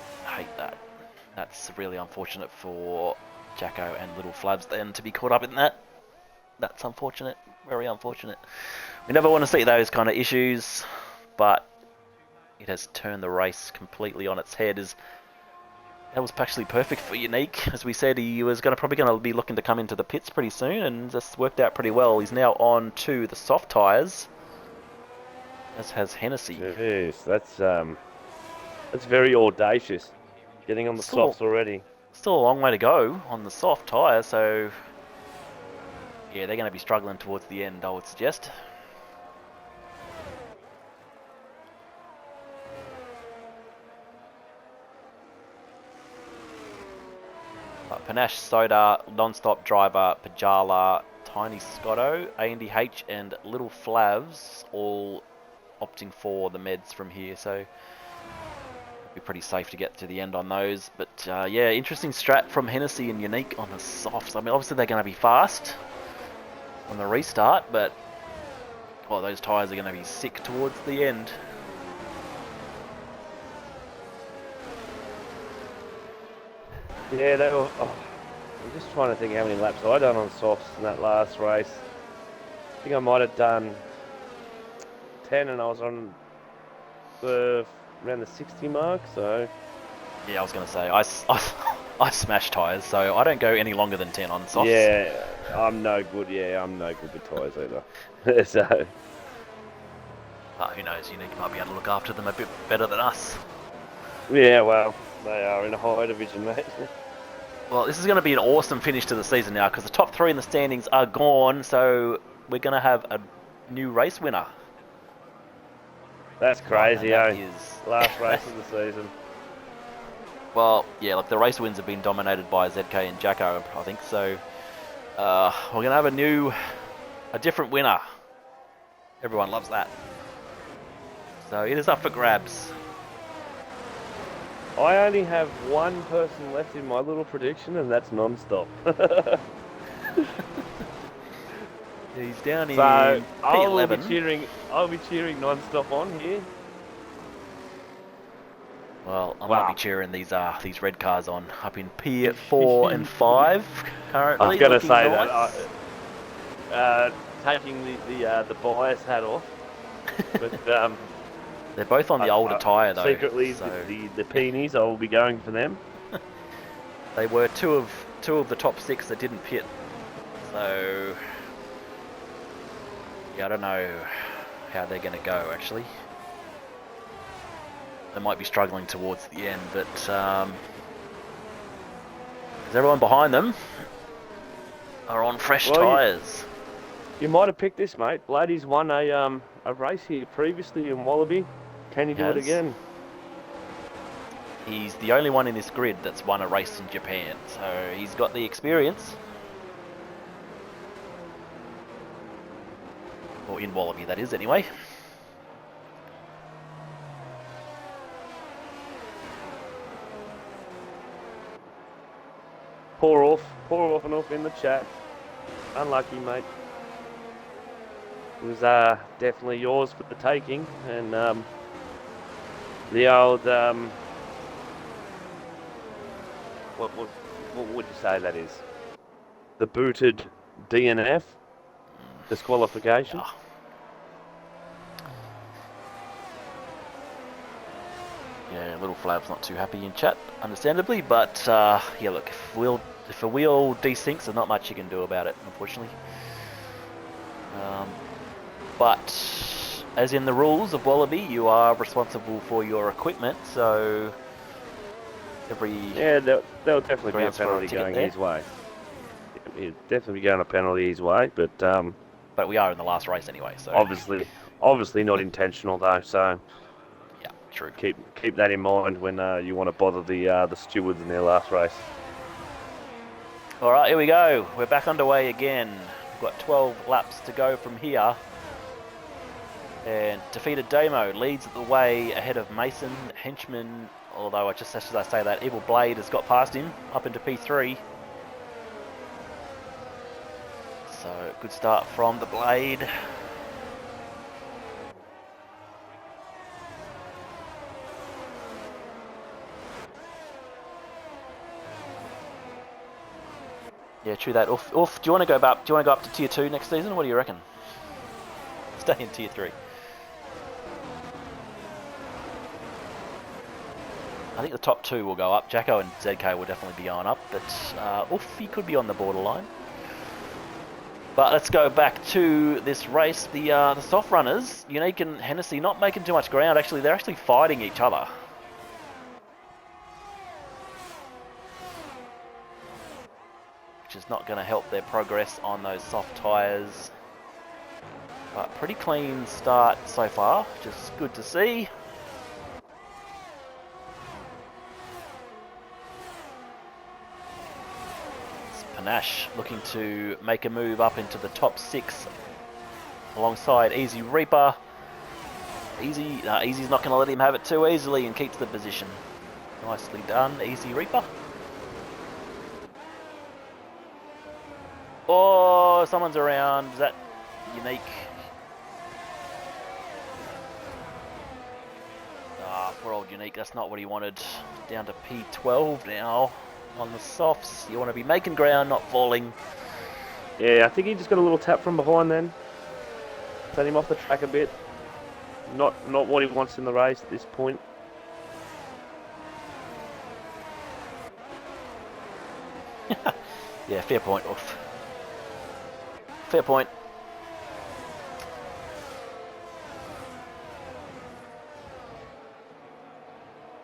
That's really unfortunate for Jacko and little Flavs then to be caught up in that. That's unfortunate. Very unfortunate. We never want to see those kind of issues, but it has turned the race completely on its head. That was actually perfect for Unique. As we said, he was probably going to be looking to come into the pits pretty soon, and just worked out pretty well. He's now on to the soft tyres, as has Hennessy. Jeez, that's very audacious. Getting on the softs already. Still a long way to go on the soft tyre, so yeah, they're going to be struggling towards the end, I would suggest. Panache Soda, Non-Stop Driver, Pajala, Tiny Scotto, A&DH and Little Flavs all opting for the meds from here, so it'll be pretty safe to get to the end on those. But yeah, interesting strat from Hennessy and Unique on the softs. I mean, obviously they're going to be fast on the restart, but those tyres are going to be sick towards the end. Yeah, they were. I'm just trying to think how many laps I done on softs in that last race. I think I might have done 10, and I was on around the 60 mark. So yeah, I was going to say I smash tyres, so I don't go any longer than 10 on softs. Yeah, I'm no good. Yeah, I'm no good with tyres either. So who knows? Unique might be able to look after them a bit better than us. Yeah, well, they are in a high division, mate. Well, this is going to be an awesome finish to the season now because the top 3 in the standings are gone, so we're going to have a new race winner. That's crazy, that eh? is... Last race of the season. Well, yeah, like the race wins have been dominated by ZK and Jacko, I think, so we're going to have a different winner. Everyone loves that. So it is up for grabs. I only have one person left in my little prediction, and that's Non-Stop. He's down in so P11. I'll be cheering Non-Stop on here. Well, I might be cheering these red cars on up in P4 and 5 currently. I was going to say nice. that taking the bias hat off, but They're both on the older tyre though. Secretly, so the peonies, I will be going for them. they were two of the top 6 that didn't pit. So yeah, I don't know how they're going to go actually. They might be struggling towards the end, but is everyone behind them are on fresh tyres. You might have picked this, mate. Blady's won a race here previously in Wallaby. Can you do it again? He's the only one in this grid that's won a race in Japan, so he's got the experience. Or in Wallaby, that is, anyway. Pour off and off in the chat. Unlucky, mate. It was definitely yours for the taking, and the old what would you say that is? The booted DNF disqualification. Yeah, Little Flab's not too happy in chat, understandably, but yeah, look, if a wheel desinks, there's not much you can do about it, unfortunately. But as in the rules of Wallaby, you are responsible for your equipment, so there'll definitely be a penalty going his way. He'll definitely be going a penalty his way, but we are in the last race anyway, so obviously not intentional though. So yeah, true. Keep that in mind when you want to bother the stewards in their last race. All right, here we go. We're back underway again. We've got 12 laps to go from here. And defeated Damo leads the way ahead of Mason. Henchman, although just as I say that, Evil Blade has got past him up into P3. So good start from the Blade. Yeah, true that. Oof. Do you want to go up? Do you want to go up to Tier 2 next season? What do you reckon? Stay in Tier 3. I think the top 2 will go up. Jacko and ZK will definitely be going up, but Oof, he could be on the borderline. But let's go back to this race. The soft runners, Unique and Hennessy, not making too much ground. Actually, they're actually fighting each other. Which is not going to help their progress on those soft tyres. But pretty clean start so far, which is good to see. It's Panache looking to make a move up into the top 6 alongside Easy Reaper. Easy's not going to let him have it too easily and keeps the position. Nicely done, Easy Reaper. Oh, someone's around. Is that Unique? Ah, poor old Unique. That's not what he wanted. Down to P12 now on the softs. You want to be making ground, not falling. Yeah, I think he just got a little tap from behind then. Sent him off the track a bit. Not what he wants in the race at this point. Yeah, fair point. Oof. Fair point.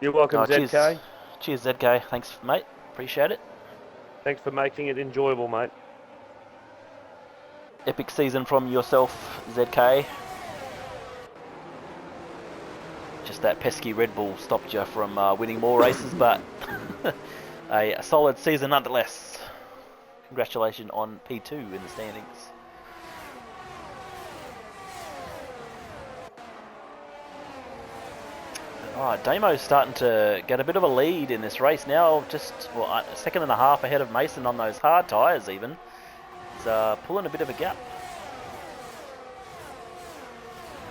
You're welcome, ZK. Cheers, ZK. Thanks, mate. Appreciate it. Thanks for making it enjoyable, mate. Epic season from yourself, ZK. Just that pesky Red Bull stopped you from winning more races, but a solid season nonetheless. Congratulations on P2 in the standings. Alright, Damo's starting to get a bit of a lead in this race now, just a second and a half ahead of Mason on those hard tyres even. He's pulling a bit of a gap.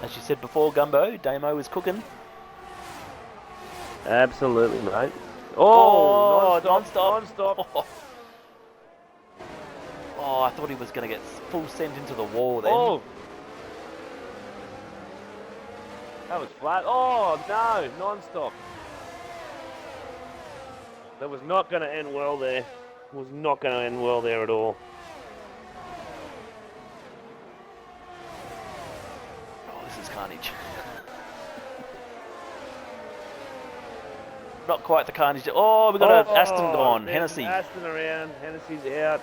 As you said before, Gumbo, Damo is cooking. Absolutely, mate. Oh, non-stop. Oh, I thought he was going to get full sent into the wall then. Oh. That was flat. Oh, no, non-stop. That was not going to end well there. Was not going to end well there at all. Oh, this is carnage. Not quite the carnage. Oh, we got an Aston gone. Hennessy. Aston around. Hennessy's out.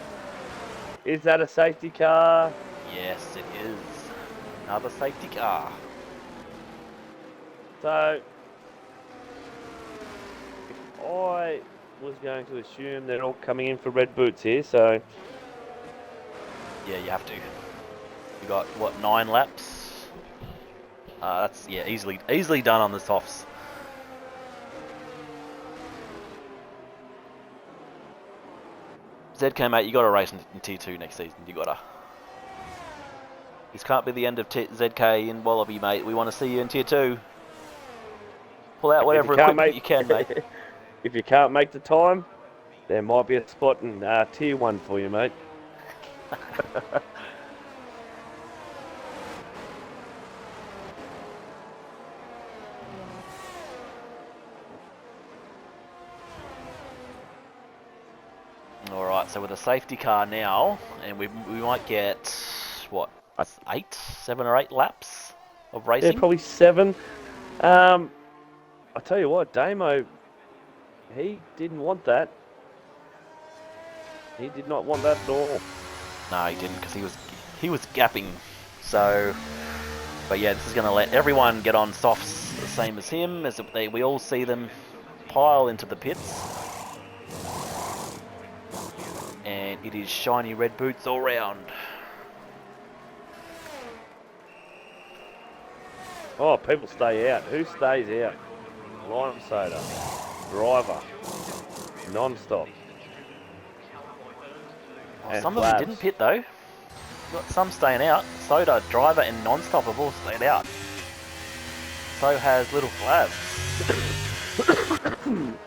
Is that a safety car? Yes, it is. Another safety car. So, if I was going to assume they're all coming in for red boots here, so... Yeah, you have to. You got, what, 9 laps? That's, yeah, easily done on the softs. ZK, mate, you got to race in Tier 2 next season. You got to. This can't be the end of ZK in Wallaby, mate. We want to see you in Tier 2. Pull out whatever equipment you can, mate. If you can't make the time, there might be a spot in Tier 1 for you, mate. Alright, so with a safety car now, and we might get, what, 7 or 8 laps of racing? Yeah, probably 7. I tell you what, Damo, he didn't want that. He did not want that at all. No, he didn't, because he was gapping. So, but yeah, this is going to let everyone get on softs the same as him, as we all see them pile into the pits. And it is shiny red boots all round. Oh, people stay out. Who stays out? Lime soda. Driver. Non-stop. Oh, some of them didn't pit though. Got some staying out. Soda, driver, and non-stop have all stayed out. So has little Flavs.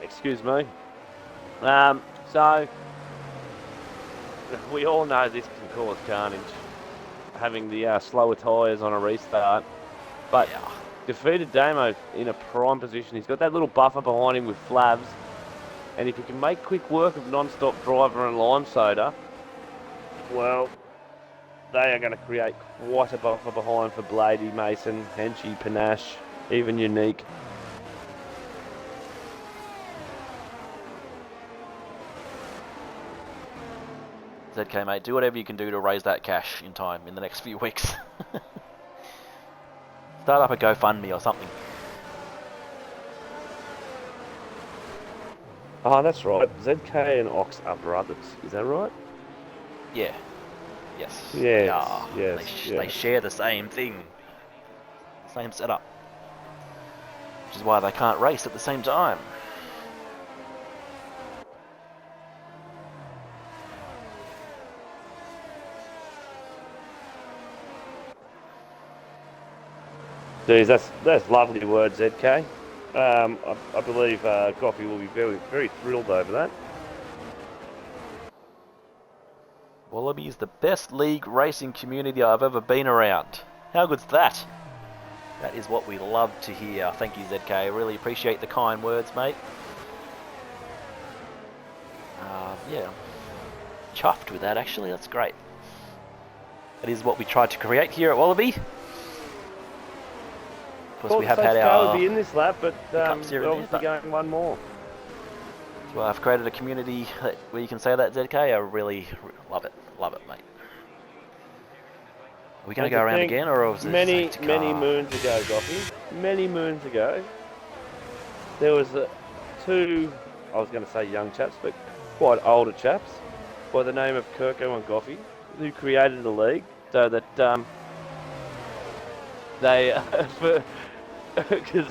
Excuse me. So we all know this can cause carnage, having the slower tyres on a restart. But yeah, defeated Damo in a prime position. He's got that little buffer behind him with Flavs, and if he can make quick work of non-stop driver and lime soda, well, they are going to create quite a buffer behind for Blady, Mason, Henchy, Panache, even Unique. ZK, mate, do whatever you can do to raise that cash in time in the next few weeks. Start up a GoFundMe or something. Oh, that's right. ZK and Ox are brothers. Is that right? Yeah. Yes. Yes. They share the same thing. Same setup. Which is why they can't race at the same time. Geez, that's lovely words, ZK. I believe Goffy will be very, very thrilled over that. Wallaby is the best league racing community I've ever been around. How good's that? That is what we love to hear. Thank you, ZK. I really appreciate the kind words, mate. Yeah, chuffed with that, actually. That's great. That is what we tried to create here at Wallaby. Of course, we have had our... will be in this lap, but we're obviously going one more. Well, I've created a community where you can say that, ZK. I really love it. Love it, mate. Are we going to go around again, or was it many moons ago, Goffy? Many moons ago, there was two, I was going to say young chaps, but quite older chaps, by the name of Kirko and Goffy, who created a league so that they, because,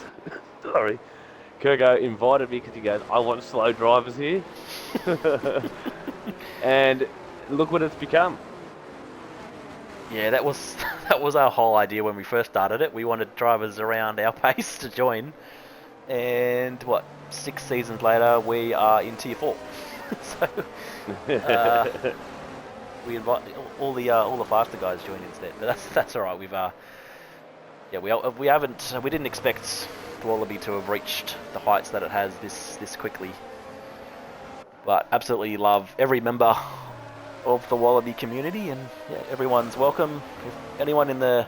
sorry, Kirko invited me because he goes, I want slow drivers here. And look what it's become. Yeah, that was our whole idea when we first started it. We wanted drivers around our pace to join. And what, 6 seasons later, we are in Tier 4. So we invite all the faster guys join instead. But that's all right. Yeah, we didn't expect the Wallaby to have reached the heights that it has this quickly. But absolutely love every member of the Wallaby community, and yeah, everyone's welcome. If anyone in the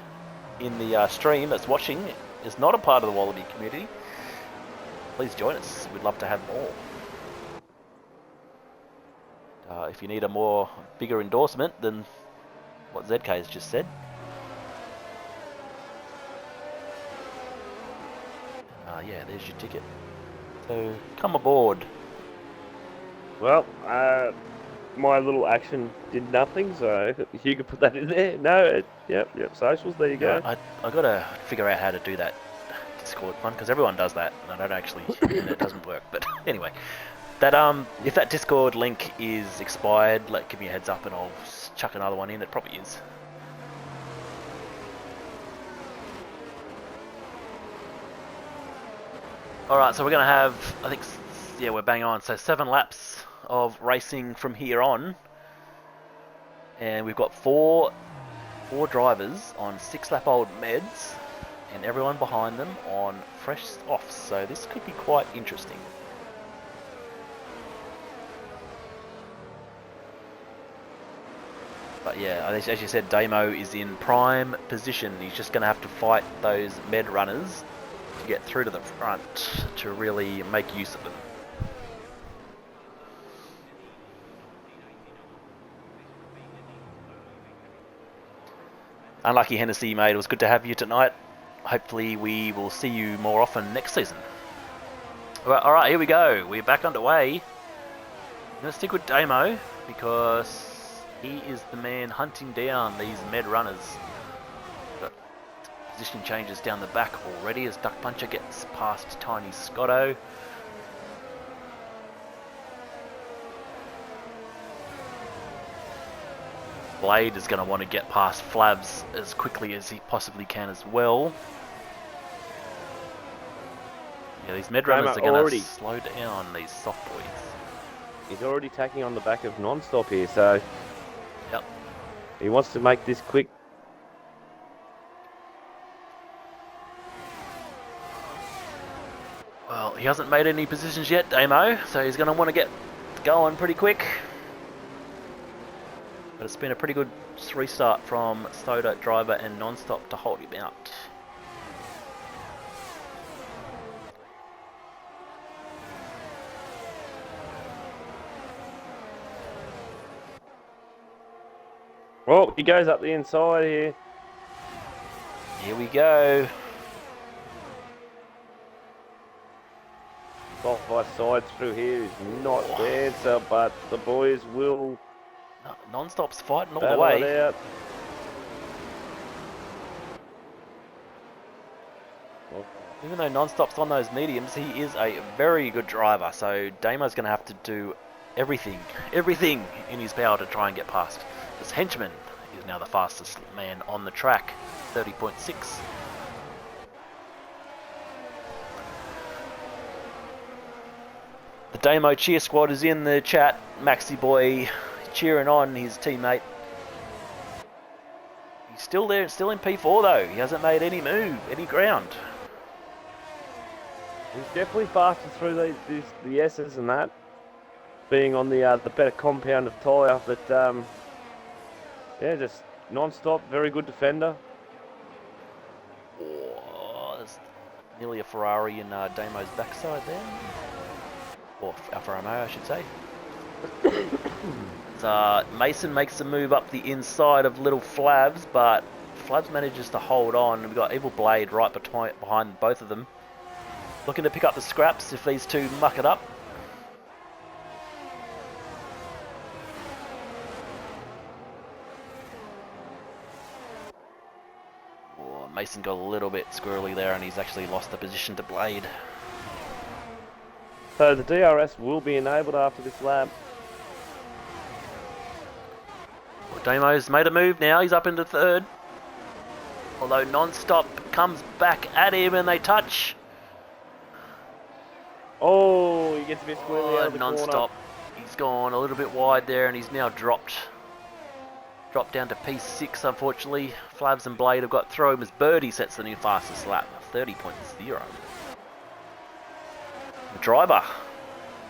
stream that's watching is not a part of the Wallaby community, please join us. We'd love to have more. If you need a bigger endorsement than what ZK has just said, yeah, there's your ticket. So come aboard. Well, my little action did nothing, so you could put that in there. No, yep, socials, there you go. I gotta figure out how to do that Discord one, because everyone does that, and I don't actually, and it doesn't work. But anyway, that if that Discord link is expired, give me a heads up, and I'll chuck another one in. It probably is. All right, so we're gonna have, I think, yeah, we're bang on. So 7 laps of racing from here on, and we've got four drivers on 6-lap-old meds, and everyone behind them on fresh offs. So this could be quite interesting. But yeah, as you said, Damo is in prime position. He's just going to have to fight those med runners to get through to the front to really make use of them. Unlucky Hennessy, mate. It was good to have you tonight. Hopefully we will see you more often next season. All right, here we go. We're back underway. I'm going to stick with Damo because he is the man hunting down these med runners. Got position changes down the back already as Duck Puncher gets past Tiny Scotto. Blade is going to want to get past Flabs as quickly as he possibly can as well. Yeah, these med runners are going to slow down these soft boys. He's already tacking on the back of Non-Stop here, so yep, he wants to make this quick. Well, he hasn't made any positions yet, Damo, so he's going to want to get going pretty quick. But it's been a pretty good restart from Soda, Driver and Non-Stop to hold him out. Oh, he goes up the inside here. Here we go. Off by side through here is not the answer, but the boys will. Non-Stop's fighting all the way. Out. Even though Non-Stop's on those mediums, he is a very good driver. So Damo's going to have to do everything in his power to try and get past. This henchman is now the fastest man on the track, 30.6. The Damo cheer squad is in the chat. Maxi Boy cheering on his teammate. He's still there, still in P4 though. He hasn't made any move, any ground. He's definitely faster through the S's and that, being on the better compound of tyre. But yeah, just Non-Stop, very good defender. Oh, there's nearly a Ferrari in Damo's backside there. Or Alfa Romeo, I should say. Mason makes a move up the inside of Little Flabs, but Flabs manages to hold on. We've got Evil Blade right behind both of them. Looking to pick up the scraps if these two muck it up. Oh, Mason got a little bit squirrely there and he's actually lost the position to Blade. So the DRS will be enabled after this lap. Well, Damo's made a move now, he's up into third. Although Non-Stop comes back at him and they touch. Oh, he gets a bit squirrely out of the Non-Stop. corner. He's gone a little bit wide there and he's now dropped Dropped down to P6, unfortunately. Flavs and Blade have got through him as Birdie sets the new fastest lap, 30.0. The driver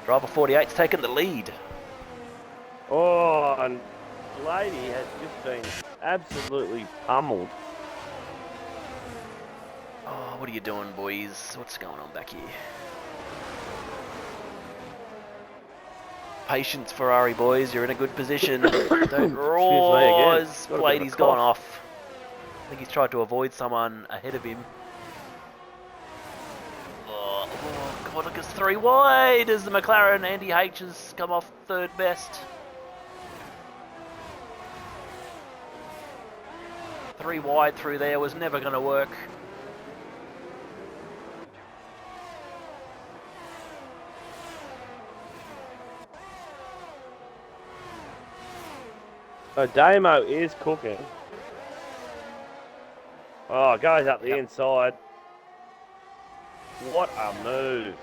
48's taken the lead. Oh, and Lady has just been absolutely pummeled. Oh, what are you doing, boys? What's going on back here? Patience, Ferrari boys. You're in a good position. Don't roar. Bladey's gone off. I think he's tried to avoid someone ahead of him. Oh, God, look, it's 3 wide as the McLaren. Andy H has come off third best. 3 wide through there was never going to work. So Damo is cooking. Oh, goes up the inside. What a move.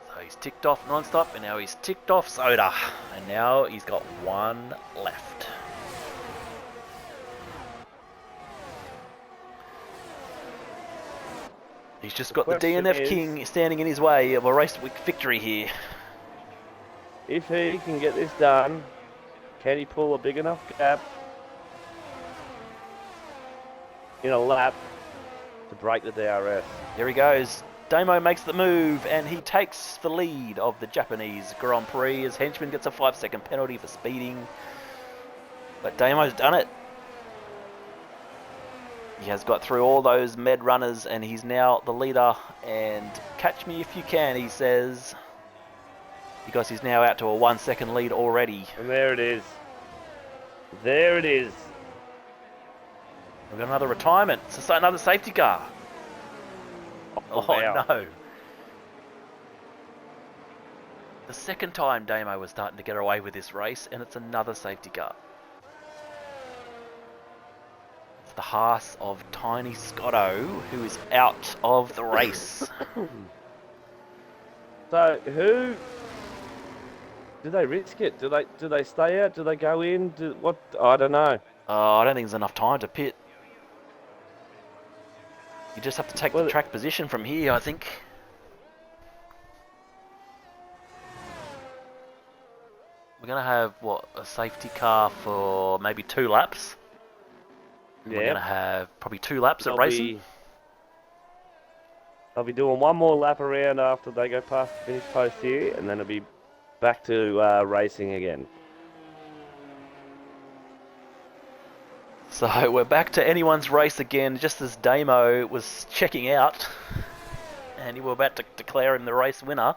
So he's ticked off non-stop, and now he's ticked off Soda. And now he's got 1 left. He's just got the DNF King standing in his way of a race week victory here. If he can get this done, can he pull a big enough gap in a lap to break the DRS? Here he goes. Damo makes the move and he takes the lead of the Japanese Grand Prix as Henchman gets a 5-second penalty for speeding. But Damo's done it. He has got through all those med runners and he's now the leader. And catch me if you can, he says. Because he's now out to a 1-second lead already. And there it is. There it is. We've got another retirement. It's another safety car. Oh, wow. No. The second time Damo was starting to get away with this race, and it's another safety car. It's the Haas of Tiny Scotto, who is out of the race. So, who... Do they risk it? Do they stay out? Do they go in? What? I don't know. I don't think there's enough time to pit. You just have to take the track position from here, I think. We're going to have, what, a safety car for maybe 2 laps? Yeah. We're going to have probably 2 laps at racing. They'll be doing 1 more lap around after they go past the finish post here, and then it'll be back to racing again. So we're back to anyone's race again, just as Damo was checking out, and you were about to declare him the race winner.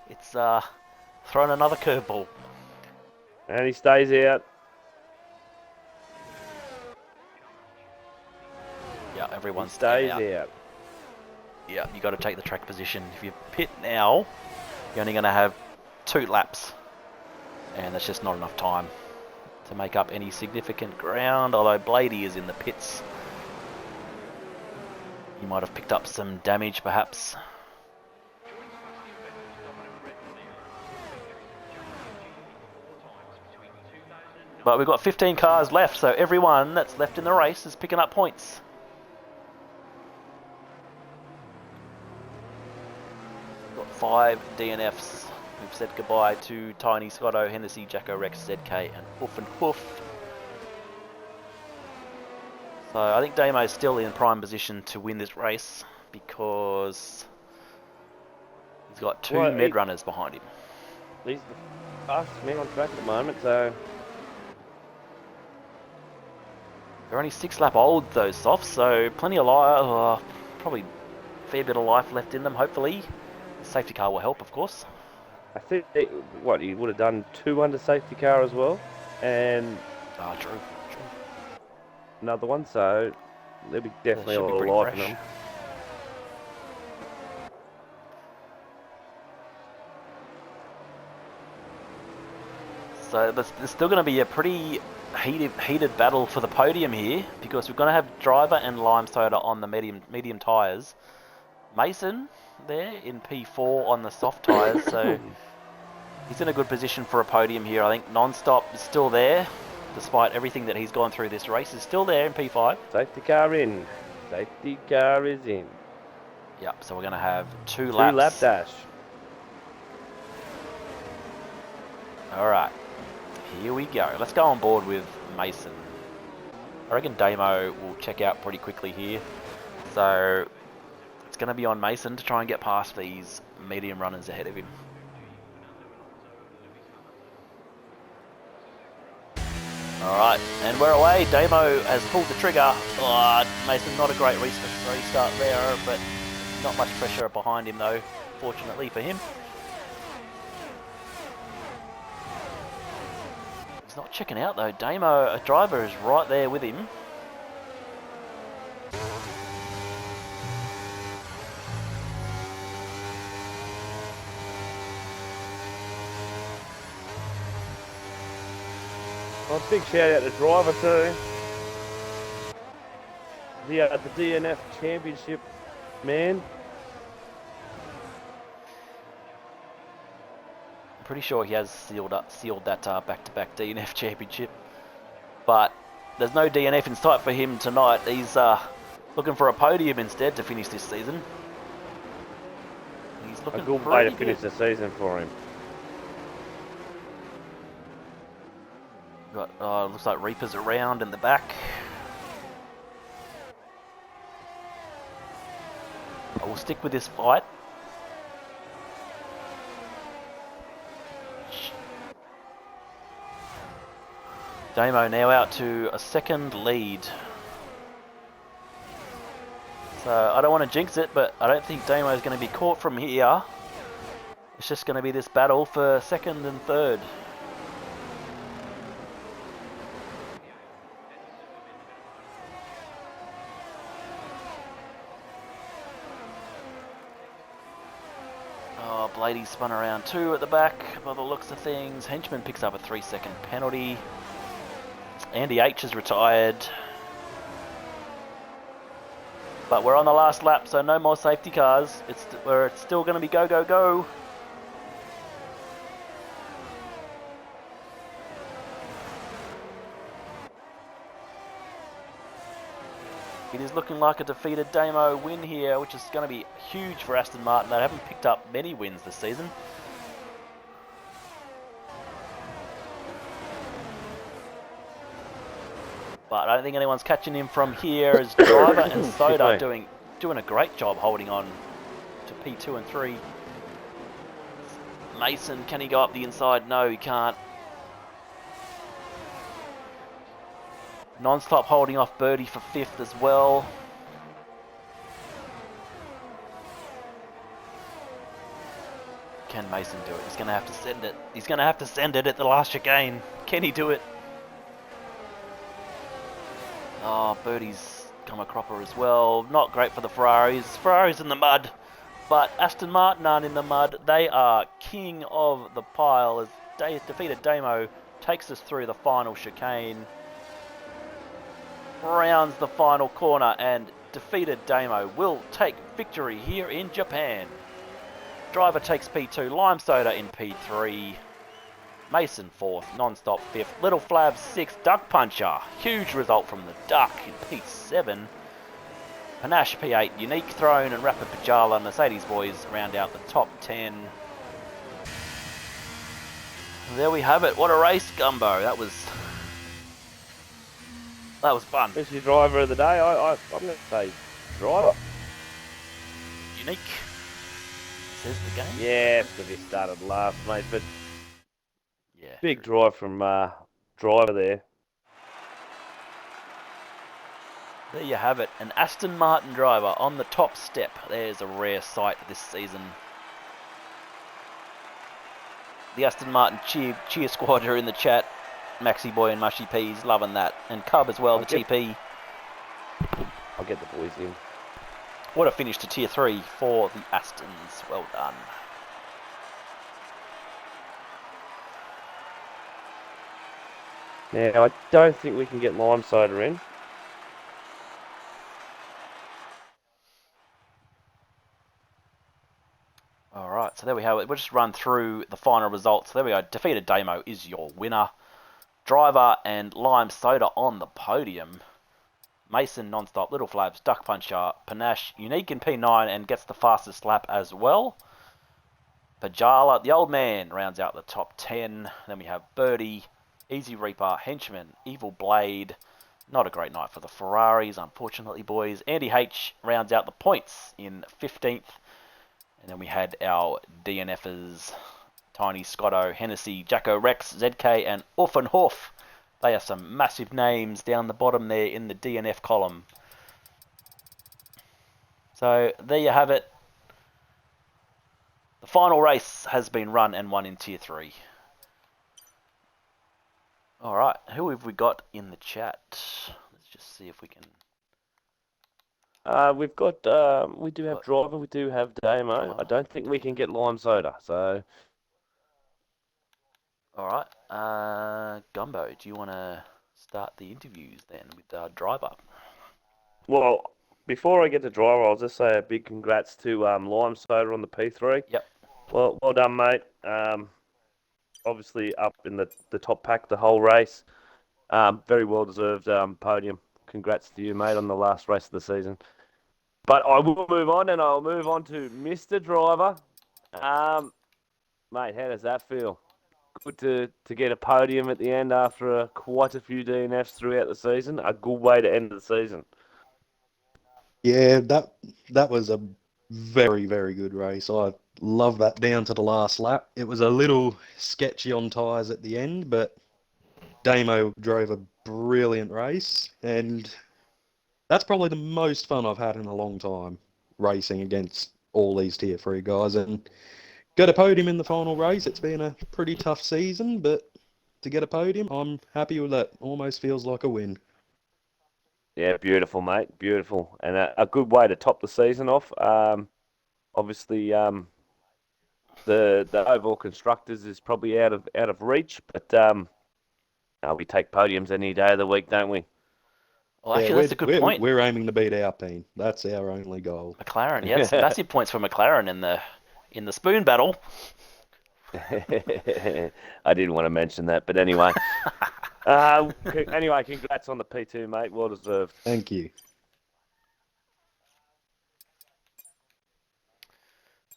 It's thrown another curveball. And he stays out. Yeah, everyone stays out. Yeah, you got to take the track position. If you pit now, you're only going to have 2 laps, and that's just not enough time to make up any significant ground, although Bladey is in the pits. He might have picked up some damage, perhaps. But we've got 15 cars left, so everyone that's left in the race is picking up points. Got 5 DNFs. We've said goodbye to Tiny Scotto, Hennessy, Jacko Rex, ZK, and Hoof and Hoof. So I think Damo's still in prime position to win this race because he's got 2 med runners behind him. He's the fastest man on track at the moment, so... They're only 6 lap old, those softs, so plenty of life, probably a fair bit of life left in them, hopefully. The safety car will help, of course. I think, he would have done 2 under safety car as well, and true. Another one, so there'll be definitely a lot of life in them. So there's still going to be a pretty heated battle for the podium here, because we're going to have Driver and Lime Soda on the medium tyres. Mason there in P4 on the soft tyres, so he's in a good position for a podium here. I think Non-Stop is still there. despite everything that he's gone through this race, is still there in P5. Safety car in. Safety car is in. Yep, so we're going to have two Lap laps. dash. Alright, here we go. Let's go on board with Mason. I reckon Damo will check out pretty quickly here. So it's going to be on Mason to try and get past these medium runners ahead of him. Alright, and we're away. Damo has pulled the trigger. Oh, Mason, not a great restart there, but not much pressure behind him though, fortunately for him. He's not checking out though. Damo, a driver, is right there with him. Well, big shout out to driver too. The DNF Championship man. I'm pretty sure he has sealed that back-to-back DNF championship, but there's no DNF in sight for him tonight. He's looking for a podium instead to finish this season. He's looking a good way to finish the season for him. Got looks like Reaper's around in the back. I will stick with this fight. Damo now out to a second lead. So I don't want to jinx it, but I don't think Damo is going to be caught from here. It's just going to be this battle for second and third. Oh, Blady spun around too at the back by the looks of things. Henchman picks up a 3-second penalty. Andy H is retired. But we're on the last lap, so no more safety cars. It's still going to be go, go, go. It is looking like a defeated Damo win here, which is going to be huge for Aston Martin. They haven't picked up many wins this season. But I don't think anyone's catching him from here as Driver and Soda doing a great job holding on to P2 and 3. Mason, can he go up the inside? No, he can't. Non-stop holding off Birdie for 5th as well. Can Mason do it? He's going to have to send it. He's going to have to send it at the last chicane. Can he do it? Oh, Birdie's come a cropper as well. Not great for the Ferraris. Ferraris in the mud. But Aston Martin aren't in the mud. They are king of the pile as defeated Damo takes us through the final chicane. Rounds the final corner, and defeated Damo will take victory here in Japan. Driver takes P2, Lime Soda in P3. Mason 4th, Non-Stop 5th, Little Flav 6th, Duck Puncher, huge result from the Duck in P7. Panache P8, Unique Throne and Rapid Pajala, Mercedes boys round out the top 10. There we have it, what a race, Gumbo, that was fun. Who's your driver of the day? I'm going to say driver. Unique, says the game. Yeah, because he started last, mate, but yeah, big drive from driver there. There you have it, an Aston Martin driver on the top step. There's a rare sight this season. The Aston Martin cheer squad are in the chat. Maxi Boy and Mushy Peas loving that, and Cub as well, the TP. I'll get the boys in. What a finish to Tier 3 for the Astons. Well done. Now, I don't think we can get Lime Soda in. Alright, so there we have it. We'll just run through the final results. There we go. Defeated Damo is your winner. Driver and Lime Soda on the podium. Mason, Non-Stop, Little Flaps, Duck Puncher, Panache, unique in P9 and gets the fastest lap as well. Pajala, the old man, rounds out the top 10. Then we have Birdie, Easy Reaper, Henchman, Evil Blade. Not a great night for the Ferraris, unfortunately, boys. Andy H rounds out the points in 15th. And then we had our DNFers, Tiny Scotto, Hennessy, Jacko Rex, ZK, and Uffenhoff. They are some massive names down the bottom there in the DNF column. So there you have it. The final race has been run and won in Tier 3. Alright, who have we got in the chat? Let's just see if we can... We've got, we do have Driver, we do have Damo. I don't think we can get Lime Soda, so... Alright, Gumbo, do you want to start the interviews then with Driver? Well, before I get to Driver, I'll just say a big congrats to Lime Soda on the P3. Yep. Well done, mate. Obviously up in the top pack the whole race. Very well deserved podium. Congrats to you, mate, on the last race of the season. But I will move on, and I'll move on to Mr. Driver. Mate, how does that feel? Good to get a podium at the end after quite a few DNFs throughout the season. A good way to end the season. Yeah, that was a very, very good race. I love that down to the last lap. It was a little sketchy on tyres at the end, but Damo drove a brilliant race, and that's probably the most fun I've had in a long time, racing against all these Tier 3 guys, and got a podium in the final race. It's been a pretty tough season, but to get a podium, I'm happy with that. Almost feels like a win. Yeah, beautiful, mate. Beautiful. And a good way to top the season off. Obviously, the overall constructors is probably out of reach, but we take podiums any day of the week, don't we? Well, actually, that's a good point. We're aiming to beat Alpine. That's our only goal. McLaren, yes, massive points for McLaren in the spoon battle. I didn't want to mention that, but anyway. Anyway, congrats on the P2, mate. Well deserved. Thank you.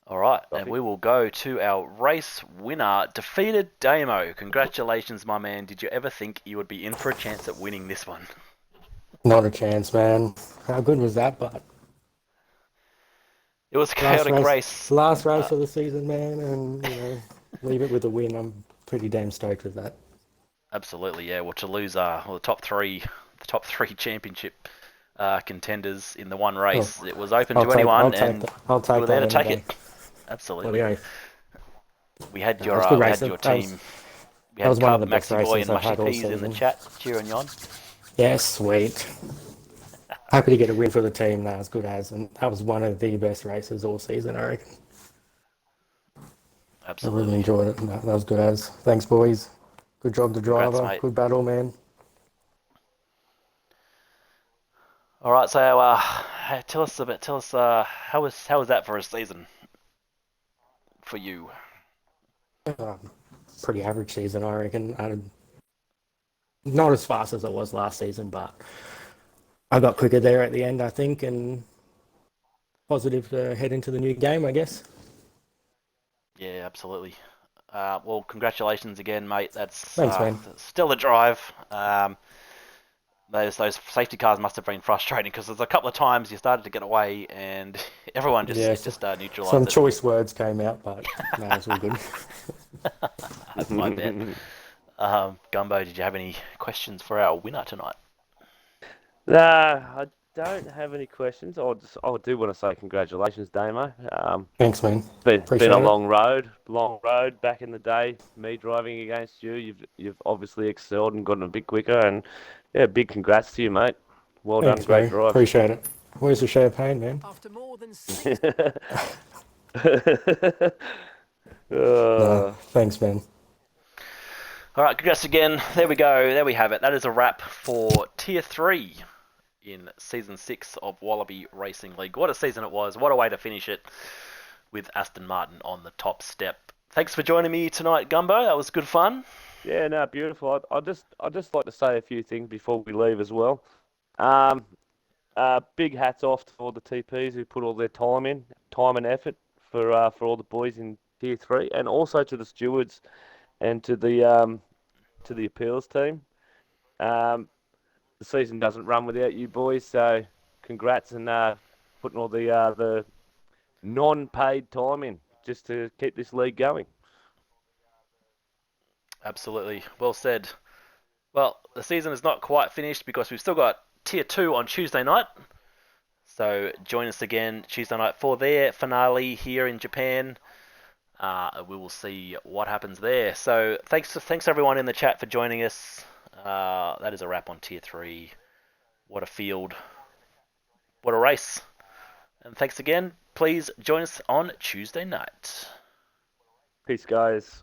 All right, and we will go to our race winner, Defeated Damo. Congratulations, my man. Did you ever think you would be in for a chance at winning this one? Not a chance, man. How good was that, but it was a chaotic race. Last race of the season, man, and leave it with a win. I'm pretty damn stoked with that. Absolutely, yeah. Well, to lose the top three championship contenders in the one race, it was open to anyone, and you were there to take it. Absolutely. We had your team. We had Carb, Maxi Boy, and Mushy Peas in the chat cheering you on. Yeah, sweet. Happy to get a win for the team. That was good as, and that was one of the best races all season, I reckon. Absolutely. I really enjoyed it. That was good as. Thanks, boys. Good job, the driver. Congrats, good battle, man. All right, so tell us how was that for a season for you? Pretty average season, I reckon. Not as fast as it was last season, but I got quicker there at the end, I think, and positive to head into the new game, I guess. Yeah, absolutely. Well, congratulations again, mate. Thanks, man. Still a drive. Those safety cars must have been frustrating because there's a couple of times you started to get away and everyone just neutralised. Some choice words came out, but no, it's all good. That's my bet. Gumbo, did you have any questions for our winner tonight? I don't have any questions. I do want to say congratulations, Damo. Thanks, man. It's been a long road back in the day. Me driving against you, you've obviously excelled and gotten a bit quicker. And yeah, big congrats to you, mate. Well done, great drive. Appreciate it. Where's the champagne, man? After more than thanks, man. All right, congrats again. There we go. There we have it. That is a wrap for Tier 3 in Season 6 of Wallaby Racing League. What a season it was. What a way to finish it with Aston Martin on the top step. Thanks for joining me tonight, Gumbo. That was good fun. Yeah, no, beautiful. I just like to say a few things before we leave as well. Um, big hats off to all the TPs who put all their time and effort for all the boys in Tier 3, and also to the stewards and to the appeals team. Um, the season doesn't run without you boys, so congrats and putting all the non-paid time in just to keep this league going. Absolutely. Well said. Well, the season is not quite finished because we've still got Tier 2 on Tuesday night. So join us again Tuesday night for their finale here in Japan. We will see what happens there. So thanks everyone in the chat for joining us. That is a wrap on Tier 3. What a field. What a race. And thanks again. Please join us on Tuesday night. Peace, guys.